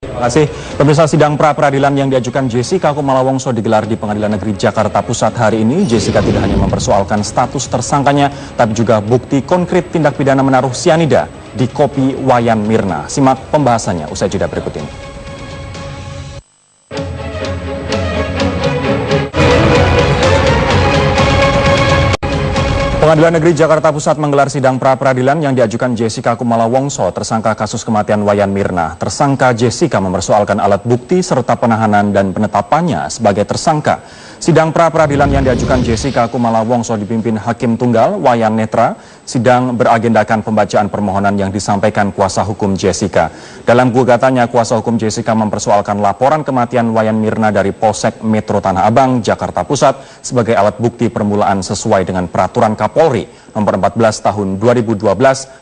Terima kasih. Pemirsa, sidang pra-peradilan yang diajukan Jessica Kumala Wongso digelar di Pengadilan Negeri Jakarta Pusat hari ini. Jessica tidak hanya mempersoalkan status tersangkanya, tapi juga bukti konkret tindak pidana menaruh sianida di kopi Wayan Mirna. Simak pembahasannya usai jeda berikut ini. Pengadilan Negeri Jakarta Pusat menggelar sidang pra-peradilan yang diajukan Jessica Kumala Wongso, tersangka kasus kematian Wayan Mirna. Tersangka Jessica mempersoalkan alat bukti serta penahanan dan penetapannya sebagai tersangka. Sidang pra-peradilan yang diajukan Jessica Kumala Wongso dipimpin Hakim Tunggal Wayan Netra. Sidang beragendakan pembacaan permohonan yang disampaikan kuasa hukum Jessica. Dalam gugatannya, kuasa hukum Jessica mempersoalkan laporan kematian Wayan Mirna dari Polsek Metro Tanah Abang, Jakarta Pusat sebagai alat bukti permulaan sesuai dengan peraturan Kapolri nomor 14 tahun 2012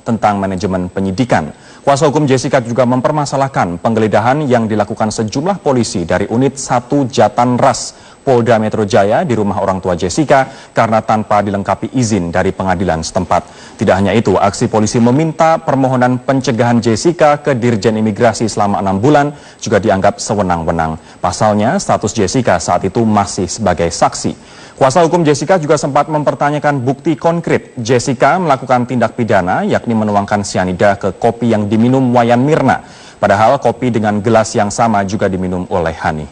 tentang manajemen penyidikan. Kuasa hukum Jessica juga mempermasalahkan penggeledahan yang dilakukan sejumlah polisi dari unit 1 Jatanras Polda Metro Jaya di rumah orang tua Jessica karena tanpa dilengkapi izin dari pengadilan setempat. Tidak hanya itu, aksi polisi meminta permohonan pencegahan Jessica ke Dirjen Imigrasi selama 6 bulan juga dianggap sewenang-wenang. Pasalnya, status Jessica saat itu masih sebagai saksi. Kuasa hukum Jessica juga sempat mempertanyakan bukti konkret Jessica melakukan tindak pidana, yakni menuangkan sianida ke kopi yang diminum Wayan Mirna. Padahal kopi dengan gelas yang sama juga diminum oleh Hani.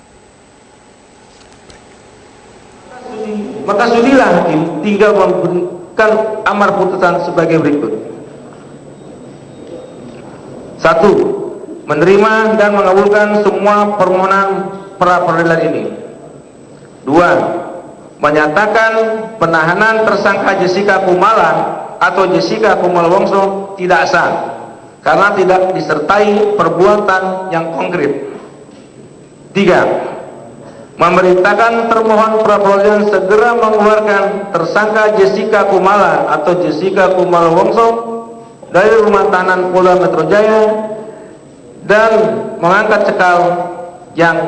Maka sudilah hakim tinggal memberikan amar putusan sebagai berikut. 1. Menerima dan mengabulkan semua permohonan pra-peradilan ini. 2. Menyatakan penahanan tersangka Jessica Kumala atau Jessica Kumala Wongso tidak sah karena tidak disertai perbuatan yang konkret. 3. Memerintahkan termohon pra-peradilan segera mengeluarkan tersangka Jessica Kumala atau Jessica Kumala Wongso dari rumah tahanan Polda Metro Jaya dan mengangkat cekal yang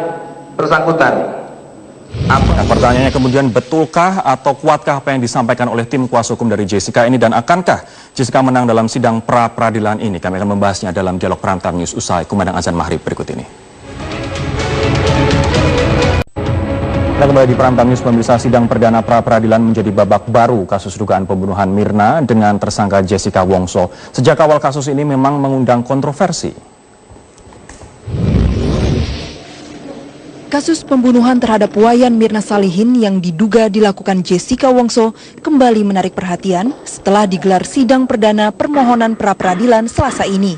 bersangkutan. Nah, pertanyaannya kemudian, betulkah atau kuatkah apa yang disampaikan oleh tim kuasa hukum dari Jessica ini, dan akankah Jessica menang dalam sidang pra-peradilan ini? Kami akan membahasnya dalam dialog Primetime News usai kumandang azan maghrib berikut ini. Kita kembali di Primetime News, pemirsa. Sidang perdana pra-peradilan menjadi babak baru kasus dugaan pembunuhan Mirna dengan tersangka Jessica Wongso. Sejak awal kasus ini memang mengundang kontroversi. Kasus pembunuhan terhadap Wayan Mirna Salihin yang diduga dilakukan Jessica Wongso kembali menarik perhatian setelah digelar sidang perdana permohonan pra-peradilan Selasa ini.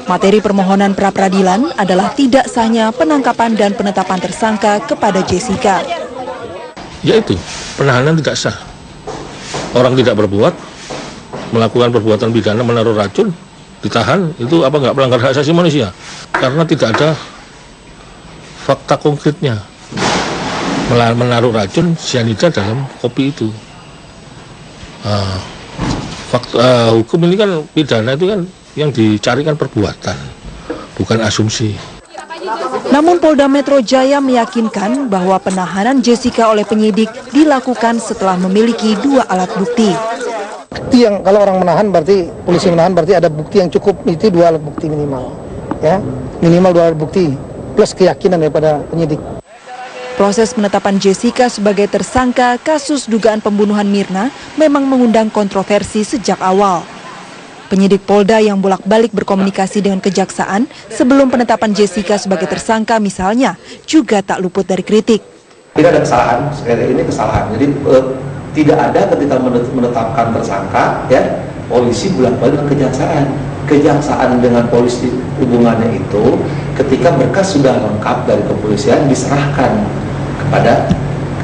Materi permohonan pra-peradilan adalah tidak sahnya penangkapan dan penetapan tersangka kepada Jessica. Yaitu penahanan tidak sah. Orang tidak berbuat, melakukan perbuatan pidana menaruh racun, ditahan, itu apa nggak melanggar hak asasi manusia? Karena tidak ada fakta konkretnya. Menaruh racun sianida dalam kopi itu. Hukum ini kan pidana itu kan yang dicarikan perbuatan, bukan asumsi. Namun Polda Metro Jaya meyakinkan bahwa penahanan Jessica oleh penyidik dilakukan setelah memiliki 2 alat bukti. Bukti yang kalau orang menahan berarti polisi menahan berarti ada bukti yang cukup, itu 2 alat bukti minimal, ya minimal 2 alat bukti plus keyakinan daripada penyidik. Proses penetapan Jessica sebagai tersangka kasus dugaan pembunuhan Mirna memang mengundang kontroversi sejak awal. Penyidik Polda yang bolak-balik berkomunikasi dengan kejaksaan sebelum penetapan Jessica sebagai tersangka misalnya juga tak luput dari kritik. Tidak ada kesalahan, sekali ini kesalahan. Jadi tidak ada ketika menetapkan tersangka, ya polisi bolak-balik ke kejaksaan. Kejaksaan dengan polisi hubungannya itu ketika berkas sudah lengkap dari kepolisian diserahkan kepada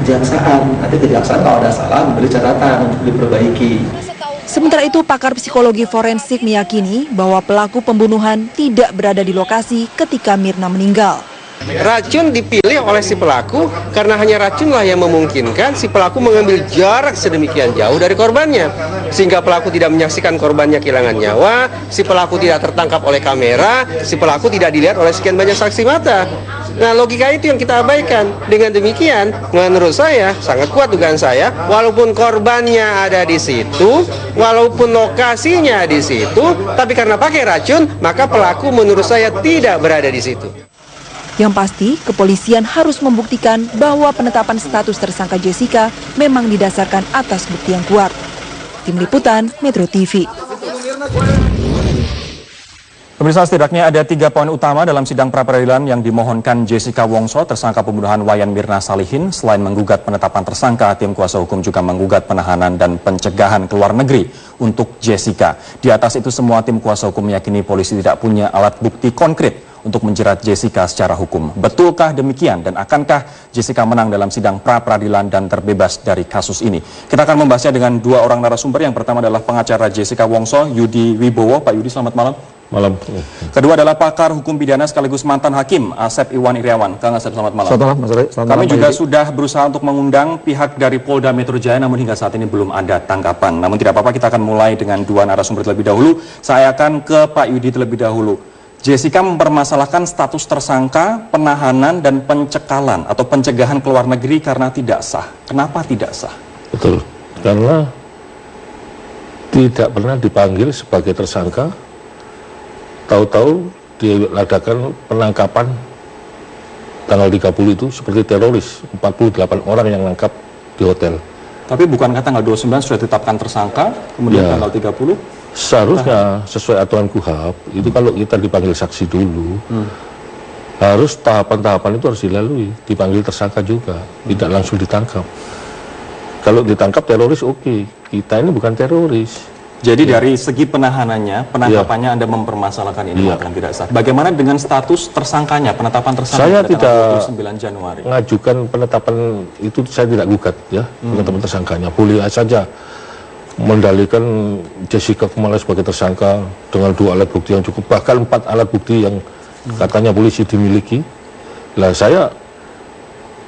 kejaksaan. Nanti kejaksaan kalau ada salah memberi catatan untuk diperbaiki. Sementara itu, pakar psikologi forensik meyakini bahwa pelaku pembunuhan tidak berada di lokasi ketika Mirna meninggal. Racun dipilih oleh si pelaku karena hanya racunlah yang memungkinkan si pelaku mengambil jarak sedemikian jauh dari korbannya. Sehingga pelaku tidak menyaksikan korbannya kehilangan nyawa, si pelaku tidak tertangkap oleh kamera, si pelaku tidak dilihat oleh sekian banyak saksi mata. Nah, logika itu yang kita abaikan. Dengan demikian, menurut saya sangat kuat dugaan saya, walaupun korbannya ada di situ, walaupun lokasinya di situ, tapi karena pakai racun, maka pelaku menurut saya tidak berada di situ. Yang pasti, kepolisian harus membuktikan bahwa penetapan status tersangka Jessica memang didasarkan atas bukti yang kuat. Tim Liputan, Metro TV. Pemirsa, setidaknya ada 3 poin utama dalam sidang pra-peradilan yang dimohonkan Jessica Wongso, tersangka pembunuhan Wayan Mirna Salihin. Selain menggugat penetapan tersangka, tim kuasa hukum juga menggugat penahanan dan pencegahan ke luar negeri untuk Jessica. Di atas itu semua, tim kuasa hukum meyakini polisi tidak punya alat bukti konkret untuk menjerat Jessica secara hukum. Betulkah demikian dan akankah Jessica menang dalam sidang pra-peradilan dan terbebas dari kasus ini? Kita akan membahasnya dengan 2 orang narasumber. Yang pertama adalah pengacara Jessica Wongso, Yudi Wibowo. Pak Yudi, selamat malam. Malam. Kedua adalah pakar hukum pidana sekaligus mantan hakim, Asep Iwan Iriawan. Kang Asep, selamat malam. Selamat malam, Mas Ray. Selamat Kami malam, juga Pak Yudi. sudah berusaha untuk mengundang pihak dari Polda Metro Jaya, namun hingga saat ini belum ada tanggapan. Namun tidak apa-apa, kita akan mulai dengan 2 narasumber terlebih dahulu. Saya akan ke Pak Yudi terlebih dahulu. Jessica mempermasalahkan status tersangka, penahanan, dan pencekalan atau pencegahan ke luar negeri karena tidak sah. Kenapa tidak sah? Betul, karena tidak pernah dipanggil sebagai tersangka, tahu-tahu diadakan penangkapan tanggal 30 itu seperti teroris, 48 orang yang nangkap di hotel. Tapi bukankah tanggal 29 sudah ditetapkan tersangka, kemudian Ya. tanggal 30? Seharusnya sesuai aturan KUHAP, itu kalau kita dipanggil saksi dulu, harus tahapan-tahapan itu harus dilalui, dipanggil tersangka juga, tidak langsung ditangkap. Kalau ditangkap teroris oke, kita ini bukan teroris. Jadi dari segi penahanannya, penangkapannya Anda mempermasalahkan ini mengatakan tidak sah. Bagaimana dengan status tersangkanya, penetapan tersangka Saya pada tidak tanggal 29 Januari? Ngajukan penetapan itu, saya tidak gugat ya, penetapan tersangkanya. Boleh saja mendalikan Jessica Kumala sebagai tersangka dengan 2 alat bukti yang cukup, bahkan 4 alat bukti yang katanya polisi dimiliki. Lah saya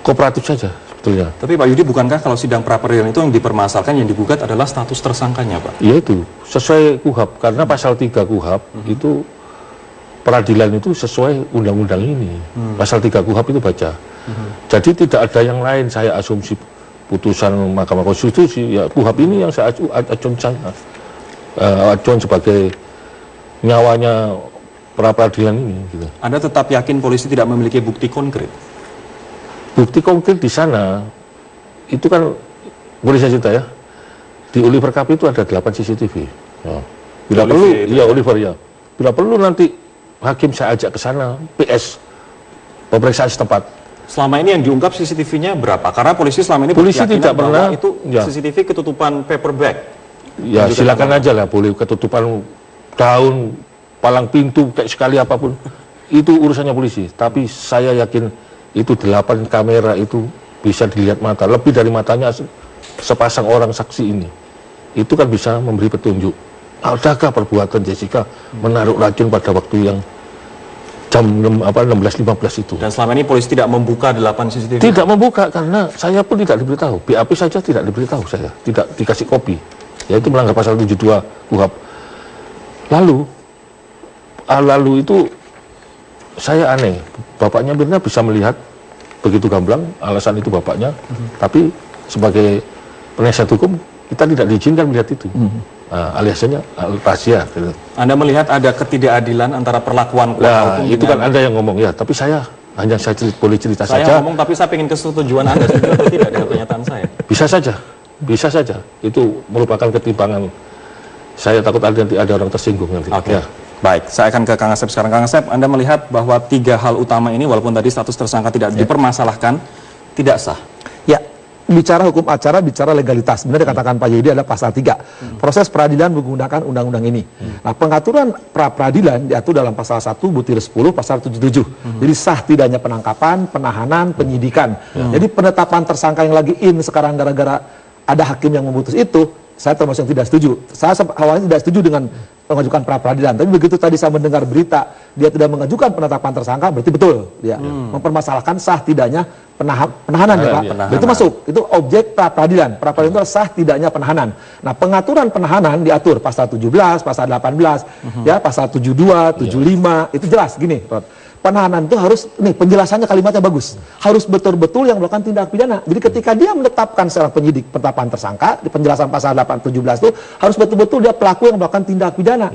kooperatif saja sebetulnya. Tapi Pak Yudi, bukankah kalau sidang pra-peradilan itu yang dipermasalahkan, yang digugat adalah status tersangkanya, Pak? Ya itu sesuai KUHAP, karena pasal 3 KUHAP itu peradilan itu sesuai undang-undang ini. Pasal 3 KUHAP itu baca. Jadi tidak ada yang lain saya asumsi putusan Mahkamah Konstitusi, ya KUHAP ini yang saya acuan sebagai nyawanya pra-peradilan ini. Gitu. Anda tetap yakin polisi tidak memiliki bukti konkret? Bukti konkret di sana itu kan, boleh saya cerita ya, di Oliver Cup itu ada 8 CCTV. Ya. Bila Oliver perlu, itu ya Oliver ya. Bila perlu nanti hakim saya ajak ke sana, PS, pemeriksaan setempat. Selama ini yang diungkap CCTV-nya berapa? Karena polisi selama ini Polisi berkeyakinan tidak bahwa pernah, itu ya. CCTV ketutupan paper bag. Ya Menunjukkan silakan apa? aja lah, boleh ketutupan daun, palang pintu, kayak sekali apapun. Itu urusannya polisi. Tapi saya yakin itu 8 kamera itu bisa dilihat mata. Lebih dari matanya sepasang orang saksi ini. Itu kan bisa memberi petunjuk. Adakah perbuatan Jessica menaruh racun pada waktu yang jam 16.15 itu? Dan selama ini polisi tidak membuka 8 CCTV? Tidak membuka karena saya pun tidak diberitahu. BAP saja tidak diberitahu saya. Tidak dikasih kopi. Yaitu melanggar pasal 72 KUHAP. Lalu itu saya aneh. Bapaknya Mirna bisa melihat begitu gamblang, alasan itu bapaknya. Tapi sebagai penasihat hukum, kita tidak diizinkan melihat itu. Aliasnya rahasia. Gitu. Anda melihat ada ketidakadilan antara perlakuan kuasa Nah, hukum itu dengan... kan Anda yang ngomong ya. Tapi saya hanya boleh cerita Saya saja. ngomong, tapi saya ingin kesetujuan Anda setuju atau tidak dengan pernyataan saya? Bisa saja, bisa saja. Itu merupakan ketimpangan. Saya takut nanti ada orang tersinggung nanti. Oke. Ya. Baik, saya akan ke Kang Asep sekarang. Kang Asep, Anda melihat bahwa 3 hal utama ini, walaupun tadi status tersangka tidak dipermasalahkan, tidak sah. Ya, bicara hukum acara, bicara legalitas. Benar dikatakan Pak Yudi adalah pasal 3. Proses peradilan menggunakan undang-undang ini. Nah, pengaturan pra-peradilan diatur dalam pasal 1 butir 10, pasal 77. Jadi sah tidaknya penangkapan, penahanan, penyidikan. Jadi penetapan tersangka yang lagi sekarang gara-gara ada hakim yang memutus itu, saya termasuk yang tidak setuju. Saya awalnya tidak setuju dengan mengajukan pra-peradilan. Tapi begitu tadi saya mendengar berita, dia tidak mengajukan penetapan tersangka, berarti betul. Dia mempermasalahkan sah tidaknya penahanan ya Pak. Penahanan. Itu masuk, itu objek pra-peradilan. Pra-peradilan itu sah tidaknya penahanan. Nah, pengaturan penahanan diatur pasal 17, pasal 18, ya pasal 72, 75, itu jelas gini, Rod. penahanan itu harus, nih penjelasannya kalimatnya bagus, harus betul-betul yang melakukan tindak pidana. Jadi ketika dia menetapkan seorang penyidik penetapan tersangka, di penjelasan pasal 817 itu harus betul-betul dia pelaku yang melakukan tindak pidana.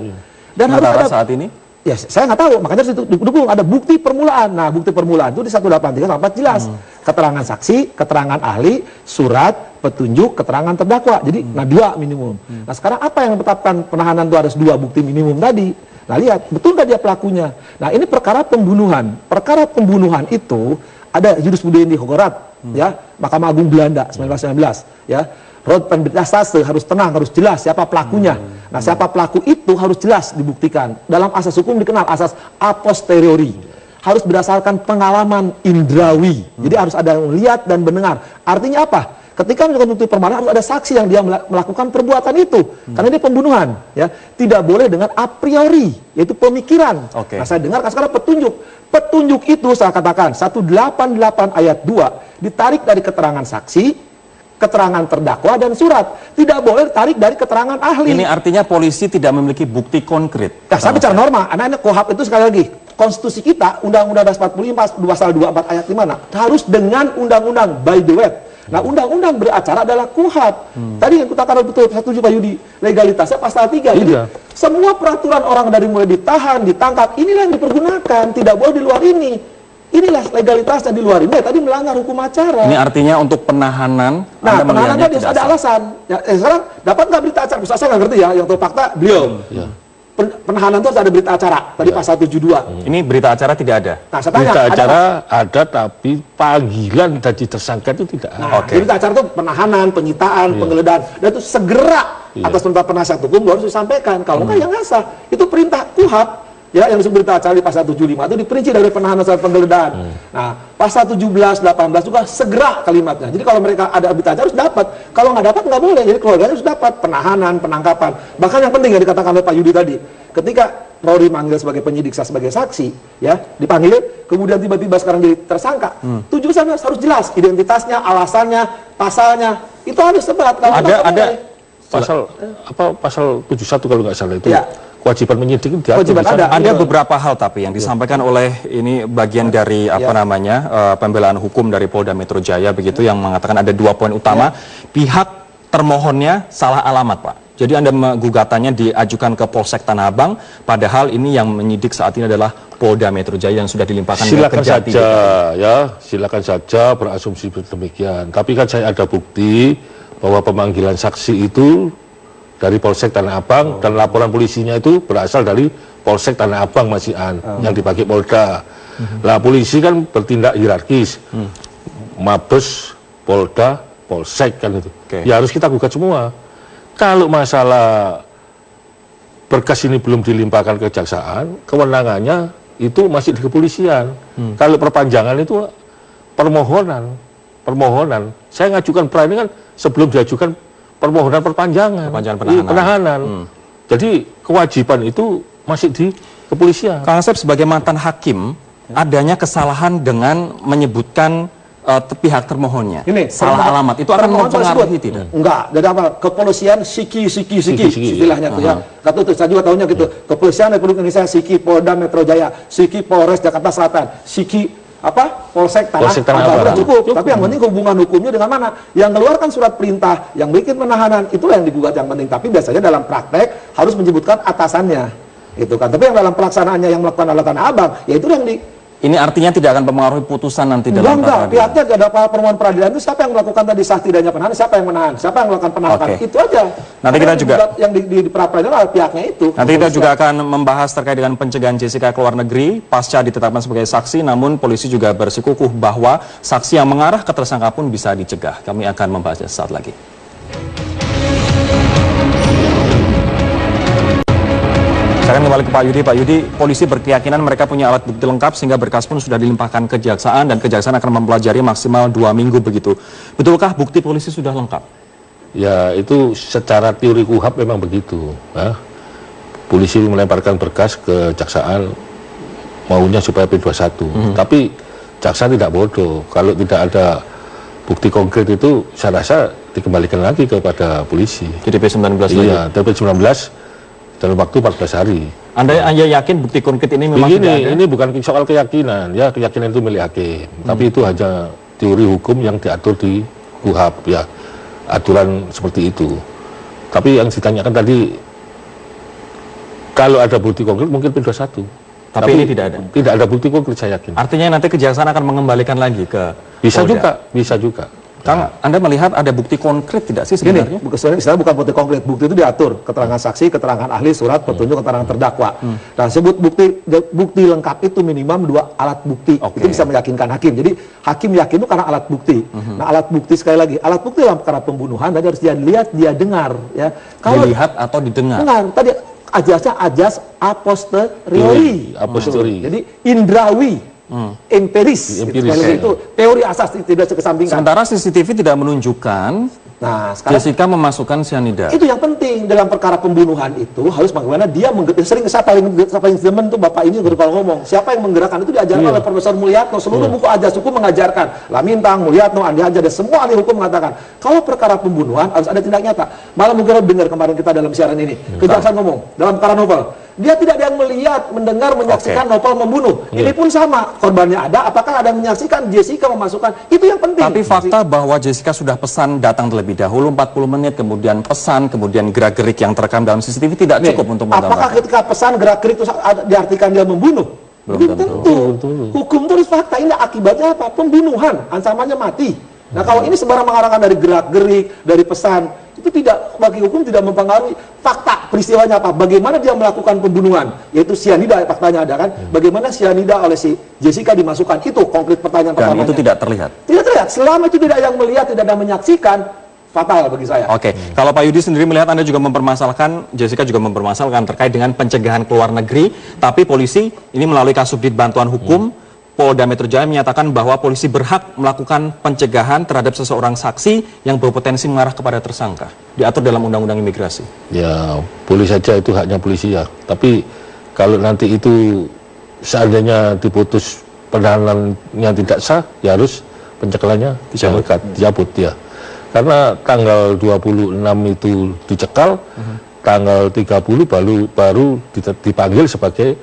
Dan harus ada saat ini? Ya, saya nggak tahu, makanya situ didukung ada bukti permulaan. Nah, bukti permulaan itu di 183 sampai jelas. Keterangan saksi, keterangan ahli, surat, petunjuk, keterangan terdakwa. Jadi, nah 2 minimum. Nah, sekarang apa yang menetapkan penahanan itu harus 2 bukti minimum tadi? Nah, lihat, betul nggak dia pelakunya? Nah, ini perkara pembunuhan. Perkara pembunuhan itu ada jurisprudensi Hogorat, ya, Mahkamah Agung Belanda 1919, ya. Rod penberdasar harus tenang, harus jelas siapa pelakunya. Nah, siapa pelaku itu harus jelas dibuktikan. Dalam asas hukum dikenal asas a posteriori. Harus berdasarkan pengalaman indrawi. Jadi harus ada yang melihat dan mendengar. Artinya apa? Ketika melakukan bukti permulaan harus ada saksi yang dia melakukan perbuatan itu. Karena ini pembunuhan, ya. Tidak boleh dengan a priori, yaitu pemikiran. Nah, saya dengar sekarang petunjuk. Petunjuk itu saya katakan 188 ayat 2 ditarik dari keterangan saksi, keterangan terdakwa dan surat. Tidak boleh tarik dari keterangan ahli. Ini artinya polisi tidak memiliki bukti konkret. Nah, saya bicara norma. Anak-anak KUHP itu sekali lagi, konstitusi kita Undang-Undang 45 pasal 24 ayat 5 harus dengan undang-undang by the way. Nah, undang-undang beracara adalah KUHP. Tadi yang kita katakan betul, setuju Pak Yudi, legalitasnya pasal 3. Jadi semua peraturan orang dari mulai ditahan, ditangkap, inilah yang dipergunakan, tidak boleh di luar ini. Inilah legalitasnya, di luar ini tadi melanggar hukum acara. Ini artinya untuk penahanan. Nah, penahanan tadi ada alasan. Ya, sekarang dapat nggak berita acara? Saya nggak ngerti ya, yang tahu fakta beliau. Penahanan itu ada berita acara, tadi pasal 72. Ini berita acara tidak ada? Nah, saya tanya, berita acara ada, tapi panggilan dari tersangka itu tidak ada. Nah, berita acara itu penahanan, penyitaan, penggeledahan, dan itu segera atas perintah penasihat hukum harus disampaikan. Kalau enggak, ya nggak sah. Itu perintah KUHP. Ya, yang disebut berita acara di pasal 75 itu diperinci dari penahanan sampai penggeledahan. Nah, pasal 17, 18 juga segera kalimatnya. Jadi kalau mereka ada berita acara harus dapat. Kalau nggak dapat nggak boleh. Jadi keluarganya harus dapat penahanan, penangkapan. Bahkan yang penting yang dikatakan oleh Pak Yudi tadi, ketika Rory manggil sebagai penyidik, sebagai saksi, ya dipanggil, kemudian tiba-tiba sekarang jadi tersangka. Tujuannya harus jelas, identitasnya, alasannya, pasalnya, itu harus tepat. Ada pasal 71 kalau nggak salah itu. Ya. Kewajiban menyidik itu ada beberapa hal tapi yang disampaikan oleh ini bagian dari pembelaan hukum dari Polda Metro Jaya begitu yang mengatakan ada 2 poin utama. Pihak termohonnya salah alamat, Pak. Jadi Anda gugatannya diajukan ke Polsek Tanah Abang, padahal ini yang menyidik saat ini adalah Polda Metro Jaya yang sudah dilimpahkan ke Kejati. Silakan saja, ya, silakan saja berasumsi demikian. Tapi kan saya ada bukti bahwa pemanggilan saksi itu dari Polsek Tanah Abang dan laporan polisinya itu berasal dari Polsek Tanah Abang yang dipakai Polda. Lah polisi kan bertindak hierarkis, Mabes, Polda, Polsek kan itu. Ya harus kita gugat semua. Kalau masalah berkas ini belum dilimpahkan ke kejaksaan, kewenangannya itu masih di kepolisian. Kalau perpanjangan itu permohonan. Saya ngajukan pra ini kan sebelum diajukan permohonan perpanjangan penahanan. Jadi kewajiban itu masih di kepolisian. Kang Asep sebagai mantan hakim, adanya kesalahan dengan menyebutkan pihak termohonnya. Ini salah alamat itu akan mempengaruhi tidak? Enggak. Jadi apa? Kepolisian siki istilahnya tuh ya. Kata saya juga tahunya gitu. Kepolisian Republik Indonesia siki Polda Metro Jaya, siki Polres Jakarta Selatan, siki Polsek Tanah Abang. Cukup. Tapi yang penting hubungan hukumnya dengan mana? Yang mengeluarkan surat perintah, yang bikin penahanan, itulah yang digugat yang penting. Tapi biasanya dalam praktek harus menyebutkan atasannya, gitu kan. Tapi yang dalam pelaksanaannya yang melakukan adalah Tanah Abang, ya itu yang Ini artinya tidak akan mempengaruhi putusan nanti dalam peradilan. Pihaknya ada permohonan peradilan itu siapa yang melakukan tadi sah tidaknya penahanan, siapa yang menahan, siapa yang melakukan penahanan, itu aja. Nanti kita juga yang di pra-peradilan adalah pihaknya itu. Nanti kita juga akan membahas terkait dengan pencegahan Jessica ke luar negeri pasca ditetapkan sebagai saksi, namun polisi juga bersikukuh bahwa saksi yang mengarah ke tersangka pun bisa dicegah. Kami akan membahasnya saat lagi. Sekarang kembali ke Pak Yudi. Pak Yudi, polisi berkeyakinan mereka punya alat bukti lengkap sehingga berkas pun sudah dilimpahkan ke kejaksaan dan kejaksaan akan mempelajari maksimal 2 minggu begitu. Betulkah bukti polisi sudah lengkap? Ya itu secara teori KUHP memang begitu. Ya. Polisi melemparkan berkas ke kejaksaan maunya supaya P21. Tapi jaksa tidak bodoh. Kalau tidak ada bukti konkret itu saya rasa dikembalikan lagi kepada polisi. Jadi P19 lagi? Iya, P19 dalam waktu 14 hari. Anda yakin bukti konkret ini memang Begini, tidak ada? ini bukan soal keyakinan, ya keyakinan itu milik hakim. Tapi itu hanya teori hukum yang diatur di KUHP, ya aturan seperti itu. Tapi yang ditanyakan tadi, kalau ada bukti konkret mungkin P21. Tapi ini tidak ada? Tidak ada bukti konkret, saya yakin. Artinya nanti kejaksaan akan mengembalikan lagi ke Bisa Polda. juga, bisa juga. Kang, Anda melihat ada bukti konkret tidak sih sebenarnya? Sebenarnya bukan bukti konkret, bukti itu diatur, keterangan saksi, keterangan ahli, surat, petunjuk, keterangan terdakwa. Nah, sebut bukti lengkap itu minimum 2 alat bukti. Oke. Itu bisa meyakinkan hakim. Jadi hakim yakin itu karena alat bukti. Nah, alat bukti sekali lagi, alat bukti dalam perkara pembunuhan tadi harus dia lihat, dia dengar, ya. Dilihat atau didengar? Dengar, tadi ajasnya ajas a posteriori. A posteriori. Jadi indrawi. Empiris, Empiris, sekali lagi ya. itu teori asas tidak dikesampingkan. Sementara CCTV tidak menunjukkan Nah, sekarang Jessica memasukkan cyanida. itu yang penting dalam perkara pembunuhan itu harus bagaimana dia sering saya paling demen tuh bapak ini kalau ngomong siapa yang menggerakkan itu diajarkan oleh Profesor Mulyatno, seluruh buku ajas hukum mengajarkan, Lamintang, Mulyatno, Andi Hajar dan semua ahli hukum mengatakan kalau perkara pembunuhan harus ada tindak nyata. Malah mungkin dengar kemarin kita dalam siaran ini kejaksaan ngomong dalam perkara novel dia tidak ada yang melihat, mendengar, menyaksikan novel membunuh. Ini pun sama, korbannya ada, apakah ada yang menyaksikan Jessica memasukkan, itu yang penting. Tapi fakta bahwa Jessica sudah pesan datang terlebih dahulu 40 menit, kemudian pesan, kemudian gerak-gerik yang terekam dalam CCTV tidak cukup untuk apakah menggambarkan. ketika pesan gerak-gerik itu diartikan dia membunuh? Belum tentu. Hukum tulis fakta, ini akibatnya apa? Pembunuhan, ancamannya mati. Nah kalau ini sembarang mengarahkan dari gerak-gerik, dari pesan, itu tidak, bagi hukum tidak mempengaruhi fakta peristiwanya apa, bagaimana dia melakukan pembunuhan, yaitu cyanida, faktanya ada kan, bagaimana cyanida oleh si Jessica dimasukkan, itu konkret pertanyaan Dan pertamanya. itu tidak terlihat. Tidak terlihat, selama itu tidak ada yang melihat, tidak ada yang menyaksikan, fatal bagi saya. Oke, kalau Pak Yudi sendiri melihat Anda juga mempermasalahkan, Jessica juga mempermasalahkan terkait dengan pencegahan ke luar negeri, tapi polisi ini melalui Kasubdit Bantuan Hukum, Polda Metro Jaya menyatakan bahwa polisi berhak melakukan pencegahan terhadap seseorang saksi yang berpotensi mengarah kepada tersangka. Diatur dalam Undang-Undang Imigrasi. Ya, boleh saja itu haknya polisi ya. Tapi kalau nanti itu seandainya diputus penahanannya tidak sah, ya harus pencegahannya dicabut ya. Karena tanggal 26 itu dicekal, tanggal 30 baru dipanggil sebagai,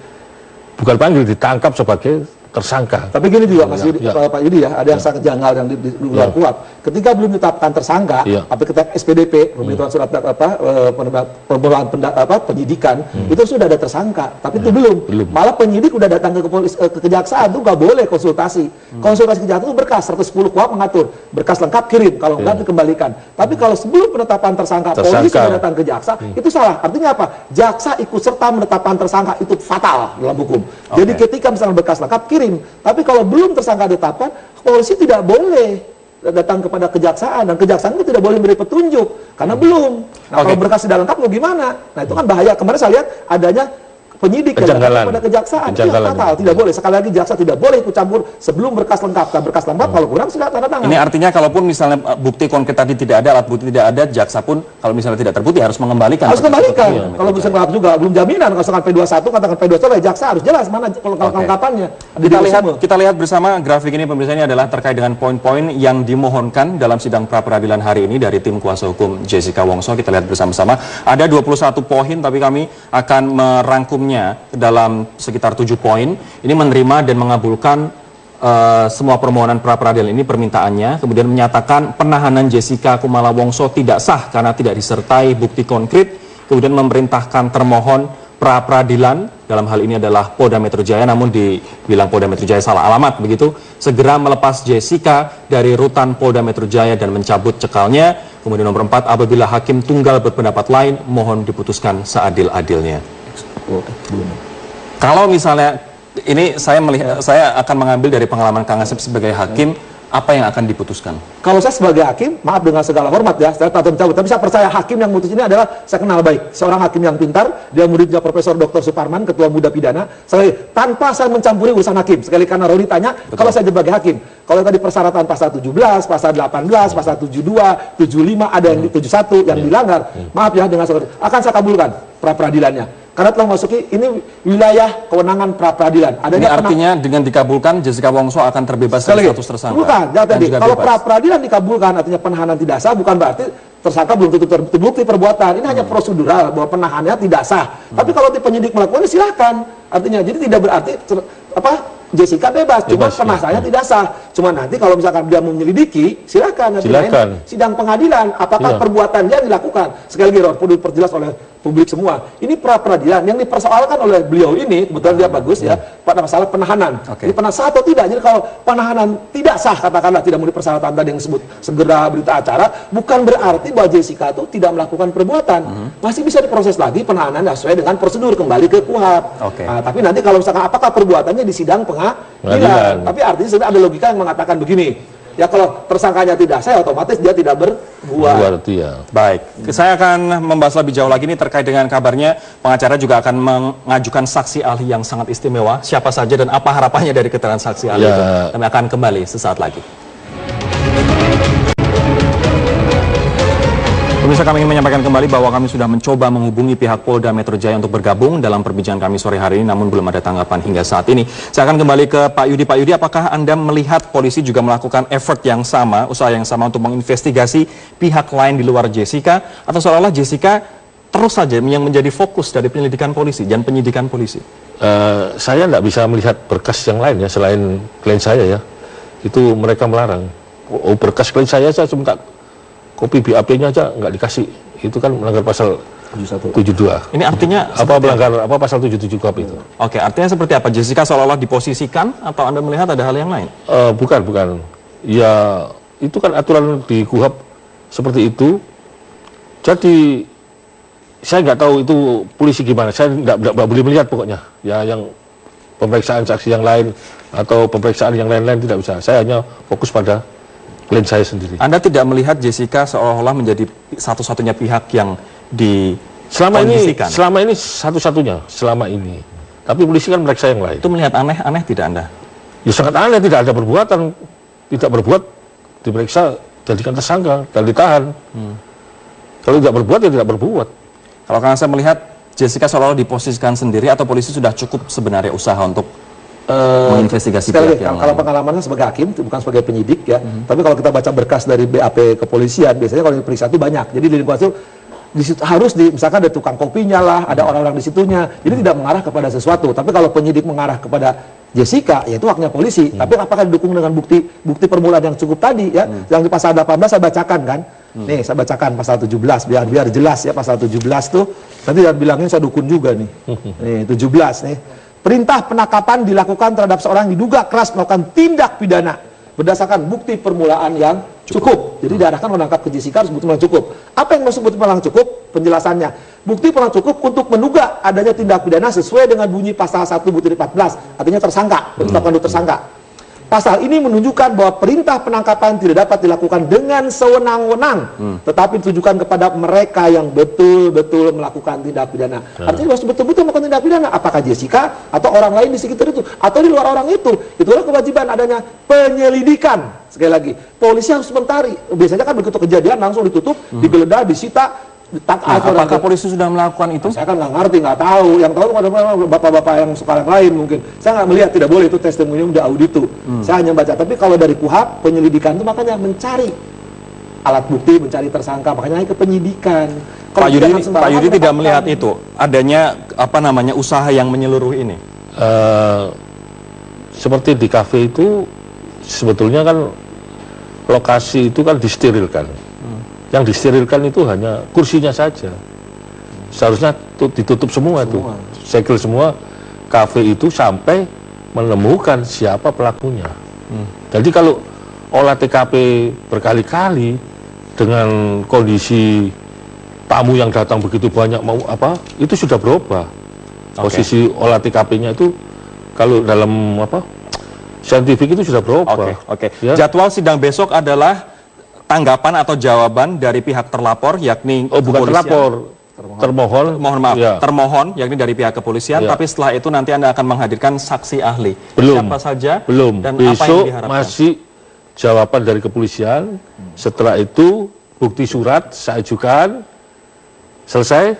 bukan panggil, ditangkap sebagai tersangka. Tapi gini juga Mas Yudi, Pak Yudi ya, ada yang sangat janggal yang di luar kuhap. Ketika belum ditetapkan tersangka, apa ketika SPDP, pemberitahuan surat penyidikan, itu sudah ada tersangka, tapi itu belum. Malah penyidik udah datang ke kejaksaan tuh nggak boleh konsultasi. Konsultasi kejaksaan itu berkas 110 kuhap mengatur, berkas lengkap kirim, kalau enggak dikembalikan. Tapi kalau sebelum penetapan tersangka, polisi sudah datang ke jaksa, itu salah. Artinya apa? Jaksa ikut serta menetapkan tersangka, itu fatal dalam hukum. Jadi ketika misalnya berkas lengkap kirim, tapi kalau belum tersangka ditetapkan, polisi tidak boleh datang kepada kejaksaan, dan kejaksaan itu tidak boleh memberi petunjuk karena belum. Nah, kalau berkas tidak lengkap mau gimana? Nah, itu kan bahaya. Kemarin saya lihat adanya penyidik yang datang kepada kejaksaan, itu fatal, tidak boleh. Sekali lagi jaksa tidak boleh ikut campur sebelum berkas lengkap. Nah, berkas lengkap kalau kurang sudah tanda tangan. Ini artinya kalaupun misalnya bukti konkret tadi tidak ada, alat bukti tidak ada, jaksa pun kalau misalnya tidak terbukti harus mengembalikan. Harus kembalikan. Kalau bisa lengkap juga belum jaminan. Kalau misalkan P21 katakan P21, jaksa harus jelas mana kalau kelengkapannya. Kita lihat bersama grafik ini, pemirsa, ini adalah terkait dengan poin-poin yang dimohonkan dalam sidang pra peradilan hari ini dari tim kuasa hukum Jessica Wongso. Kita lihat bersama-sama. Ada 21 poin, tapi kami akan merangkumnya dalam sekitar 7 poin. Ini menerima dan mengabulkan semua permohonan pra peradilan ini, permintaannya, kemudian menyatakan penahanan Jessica Kumala Wongso tidak sah karena tidak disertai bukti konkret, kemudian memerintahkan termohon pra peradilan, dalam hal ini adalah Polda Metro Jaya, namun dibilang Polda Metro Jaya salah alamat begitu, segera melepas Jessica dari rutan Polda Metro Jaya dan mencabut cekalnya. Kemudian nomor 4, apabila hakim tunggal berpendapat lain, mohon diputuskan seadil-adilnya. Kalau misalnya ini saya akan mengambil dari pengalaman Kang Asep sebagai hakim, apa yang akan diputuskan? Kalau saya sebagai hakim, maaf dengan segala hormat ya, saya tak mencabut, tapi saya percaya hakim yang memutus ini adalah saya kenal baik. Seorang hakim yang pintar, dia muridnya Profesor Dr. Suparman, Ketua Muda Pidana. Tanpa saya mencampuri urusan hakim, sekali karena Roni tanya, kalau saya sebagai hakim, kalau tadi persyaratan pasal 17, pasal 18, pasal 72, 75, ada yang 71 yang dilanggar, maaf ya dengan segala, akan saya kabulkan pra peradilannya. Karena telah memasuki ini wilayah kewenangan pra peradilan. Ini artinya dengan dikabulkan Jessica Wongso akan terbebas dari status tersangka. Bukan, tadi kalau pra peradilan dikabulkan artinya penahanan tidak sah, bukan berarti tersangka belum tentu terbukti perbuatan. Ini hanya prosedural bahwa penahanannya tidak sah. Tapi kalau penyidik melakukannya silakan. Artinya jadi tidak berarti Jessica bebas, cuma penahanannya tidak sah. Cuma nanti kalau misalkan dia mau menyelidiki, silakan. Sidang pengadilan, apakah perbuatan dia dilakukan. Sekali lagi, perlu diperjelas oleh publik semua. Ini pra-peradilan yang dipersoalkan oleh beliau ini, kebetulan dia bagus ya, pada masalah penahanan. Ini penahanan sah atau tidak? Jadi kalau penahanan tidak sah, katakanlah tidak memenuhi persyaratan tadi yang disebut segera berita acara, bukan berarti bahwa Jessica itu tidak melakukan perbuatan. Masih bisa diproses lagi penahanan sesuai dengan prosedur kembali ke KUHP. Nah, tapi nanti kalau misalkan apakah perbuatannya di sidang pengadilan. Tapi artinya sebenarnya ada logika yang mengatakan begini. Ya kalau tersangkanya tidak sah, otomatis dia tidak berbuat. Baik, saya akan membahas lebih jauh lagi ini terkait dengan kabarnya pengacara juga akan mengajukan saksi ahli yang sangat istimewa. Siapa saja dan apa harapannya dari keterangan saksi ahli itu? Kami akan kembali sesaat lagi. Pemirsa, kami ingin menyampaikan kembali bahwa kami sudah mencoba menghubungi pihak Polda Metro Jaya untuk bergabung dalam perbincangan kami sore hari ini, namun belum ada tanggapan hingga saat ini. Saya akan kembali ke Pak Yudi. Pak Yudi, apakah Anda melihat polisi juga melakukan effort yang sama, usaha yang sama untuk menginvestigasi pihak lain di luar Jessica, atau seolah-olah Jessica terus saja yang menjadi fokus dari penyelidikan polisi dan penyidikan polisi? Saya tidak bisa melihat berkas yang lain ya, selain klien saya ya. Itu mereka melarang. Berkas klien saya minta kopi BAP-nya aja nggak dikasih, itu kan melanggar pasal 72. Ini artinya apa pasal 77 KUHP itu? Oke, artinya seperti apa? Jessica seolah-olah diposisikan atau Anda melihat ada hal yang lain? Bukan. Ya itu kan aturan di KUHP seperti itu. Jadi saya nggak tahu itu polisi gimana. Saya nggak boleh melihat pokoknya. Ya yang pemeriksaan saksi yang lain atau pemeriksaan yang lain-lain tidak bisa. Saya hanya fokus pada klien saya sendiri. Anda tidak melihat Jessica seolah-olah menjadi satu-satunya pihak yang selama ini satu-satunya selama ini. Tapi polisi kan meriksa yang lain. Itu melihat aneh tidak Anda? Ya sangat aneh, tidak ada perbuatan, tidak berbuat diperiksa, jadikan tersangka dan ditahan. Kalau tidak berbuat ya tidak berbuat. Kalau karena saya melihat Jessica seolah-olah diposisikan sendiri atau polisi sudah cukup sebenarnya usaha untuk menginvestigasi pihak yang lain. Kalau pengalamannya sebagai hakim, bukan sebagai penyidik ya. Tapi kalau kita baca berkas dari BAP kepolisian, biasanya kalau diperiksa itu banyak. Jadi di lingkungan itu misalkan ada tukang kopinya lah, ada orang-orang di situnya. Jadi tidak mengarah kepada sesuatu. Tapi kalau penyidik mengarah kepada Jessica, ya itu haknya polisi. Tapi apakah didukung dengan bukti permulaan yang cukup tadi ya? Yang di pasal 18 saya bacakan kan. Nih, saya bacakan pasal 17 biar jelas ya, pasal 17 tuh. Nanti jangan bilangin saya dukun juga nih. Nih, 17 nih. Perintah penangkapan dilakukan terhadap seorang yang diduga keras melakukan tindak pidana berdasarkan bukti permulaan yang cukup. Jadi diarahkan menangkap ke Jessica harus bukti permulaan cukup. Apa yang maksud bukti permulaan cukup? Penjelasannya. Bukti permulaan cukup untuk menduga adanya tindak pidana sesuai dengan bunyi pasal 1 butir 14. Artinya tersangka, penetapan tersangka. Pasal ini menunjukkan bahwa perintah penangkapan tidak dapat dilakukan dengan sewenang-wenang, tetapi ditujukan kepada mereka yang betul-betul melakukan tindak pidana. Artinya harus betul-betul melakukan tindak pidana. Apakah Jessica atau orang lain di sekitar itu, atau di luar orang itu? Itulah kewajiban adanya penyelidikan. Sekali lagi, polisi harus mentari. Biasanya kan begitu kejadian langsung ditutup, digeledah, disita. Apakah polisi sudah melakukan itu? Saya kan nggak ngerti, nggak tahu. Yang tahu ada bapak-bapak yang sekarang lain mungkin. Saya nggak melihat, tidak boleh itu testimonium di auditu. Saya hanya baca. Tapi kalau dari KUHP, penyelidikan itu makanya mencari alat bukti, mencari tersangka, makanya ke penyidikan. Pak Yudi tidak melihat itu adanya usaha yang menyeluruh ini. Seperti di kafe itu sebetulnya kan lokasi itu kan disterilkan. Yang disterilkan itu hanya kursinya saja. Seharusnya ditutup semua itu, segel semua kafe itu sampai menemukan siapa pelakunya. Jadi kalau olah TKP berkali-kali dengan kondisi tamu yang datang begitu banyak itu sudah berubah. Posisi olah TKP-nya itu kalau dalam saintifik itu sudah berubah. Ya? Jadwal sidang besok adalah tanggapan atau jawaban dari pihak terlapor, yakni bukan terlapor, termohon, yakni dari pihak kepolisian. Tapi setelah itu nanti Anda akan menghadirkan saksi ahli. Siapa saja? Dan besok apa yang diharapkan? Masih jawaban dari kepolisian. Setelah itu bukti surat saya ajukan, selesai.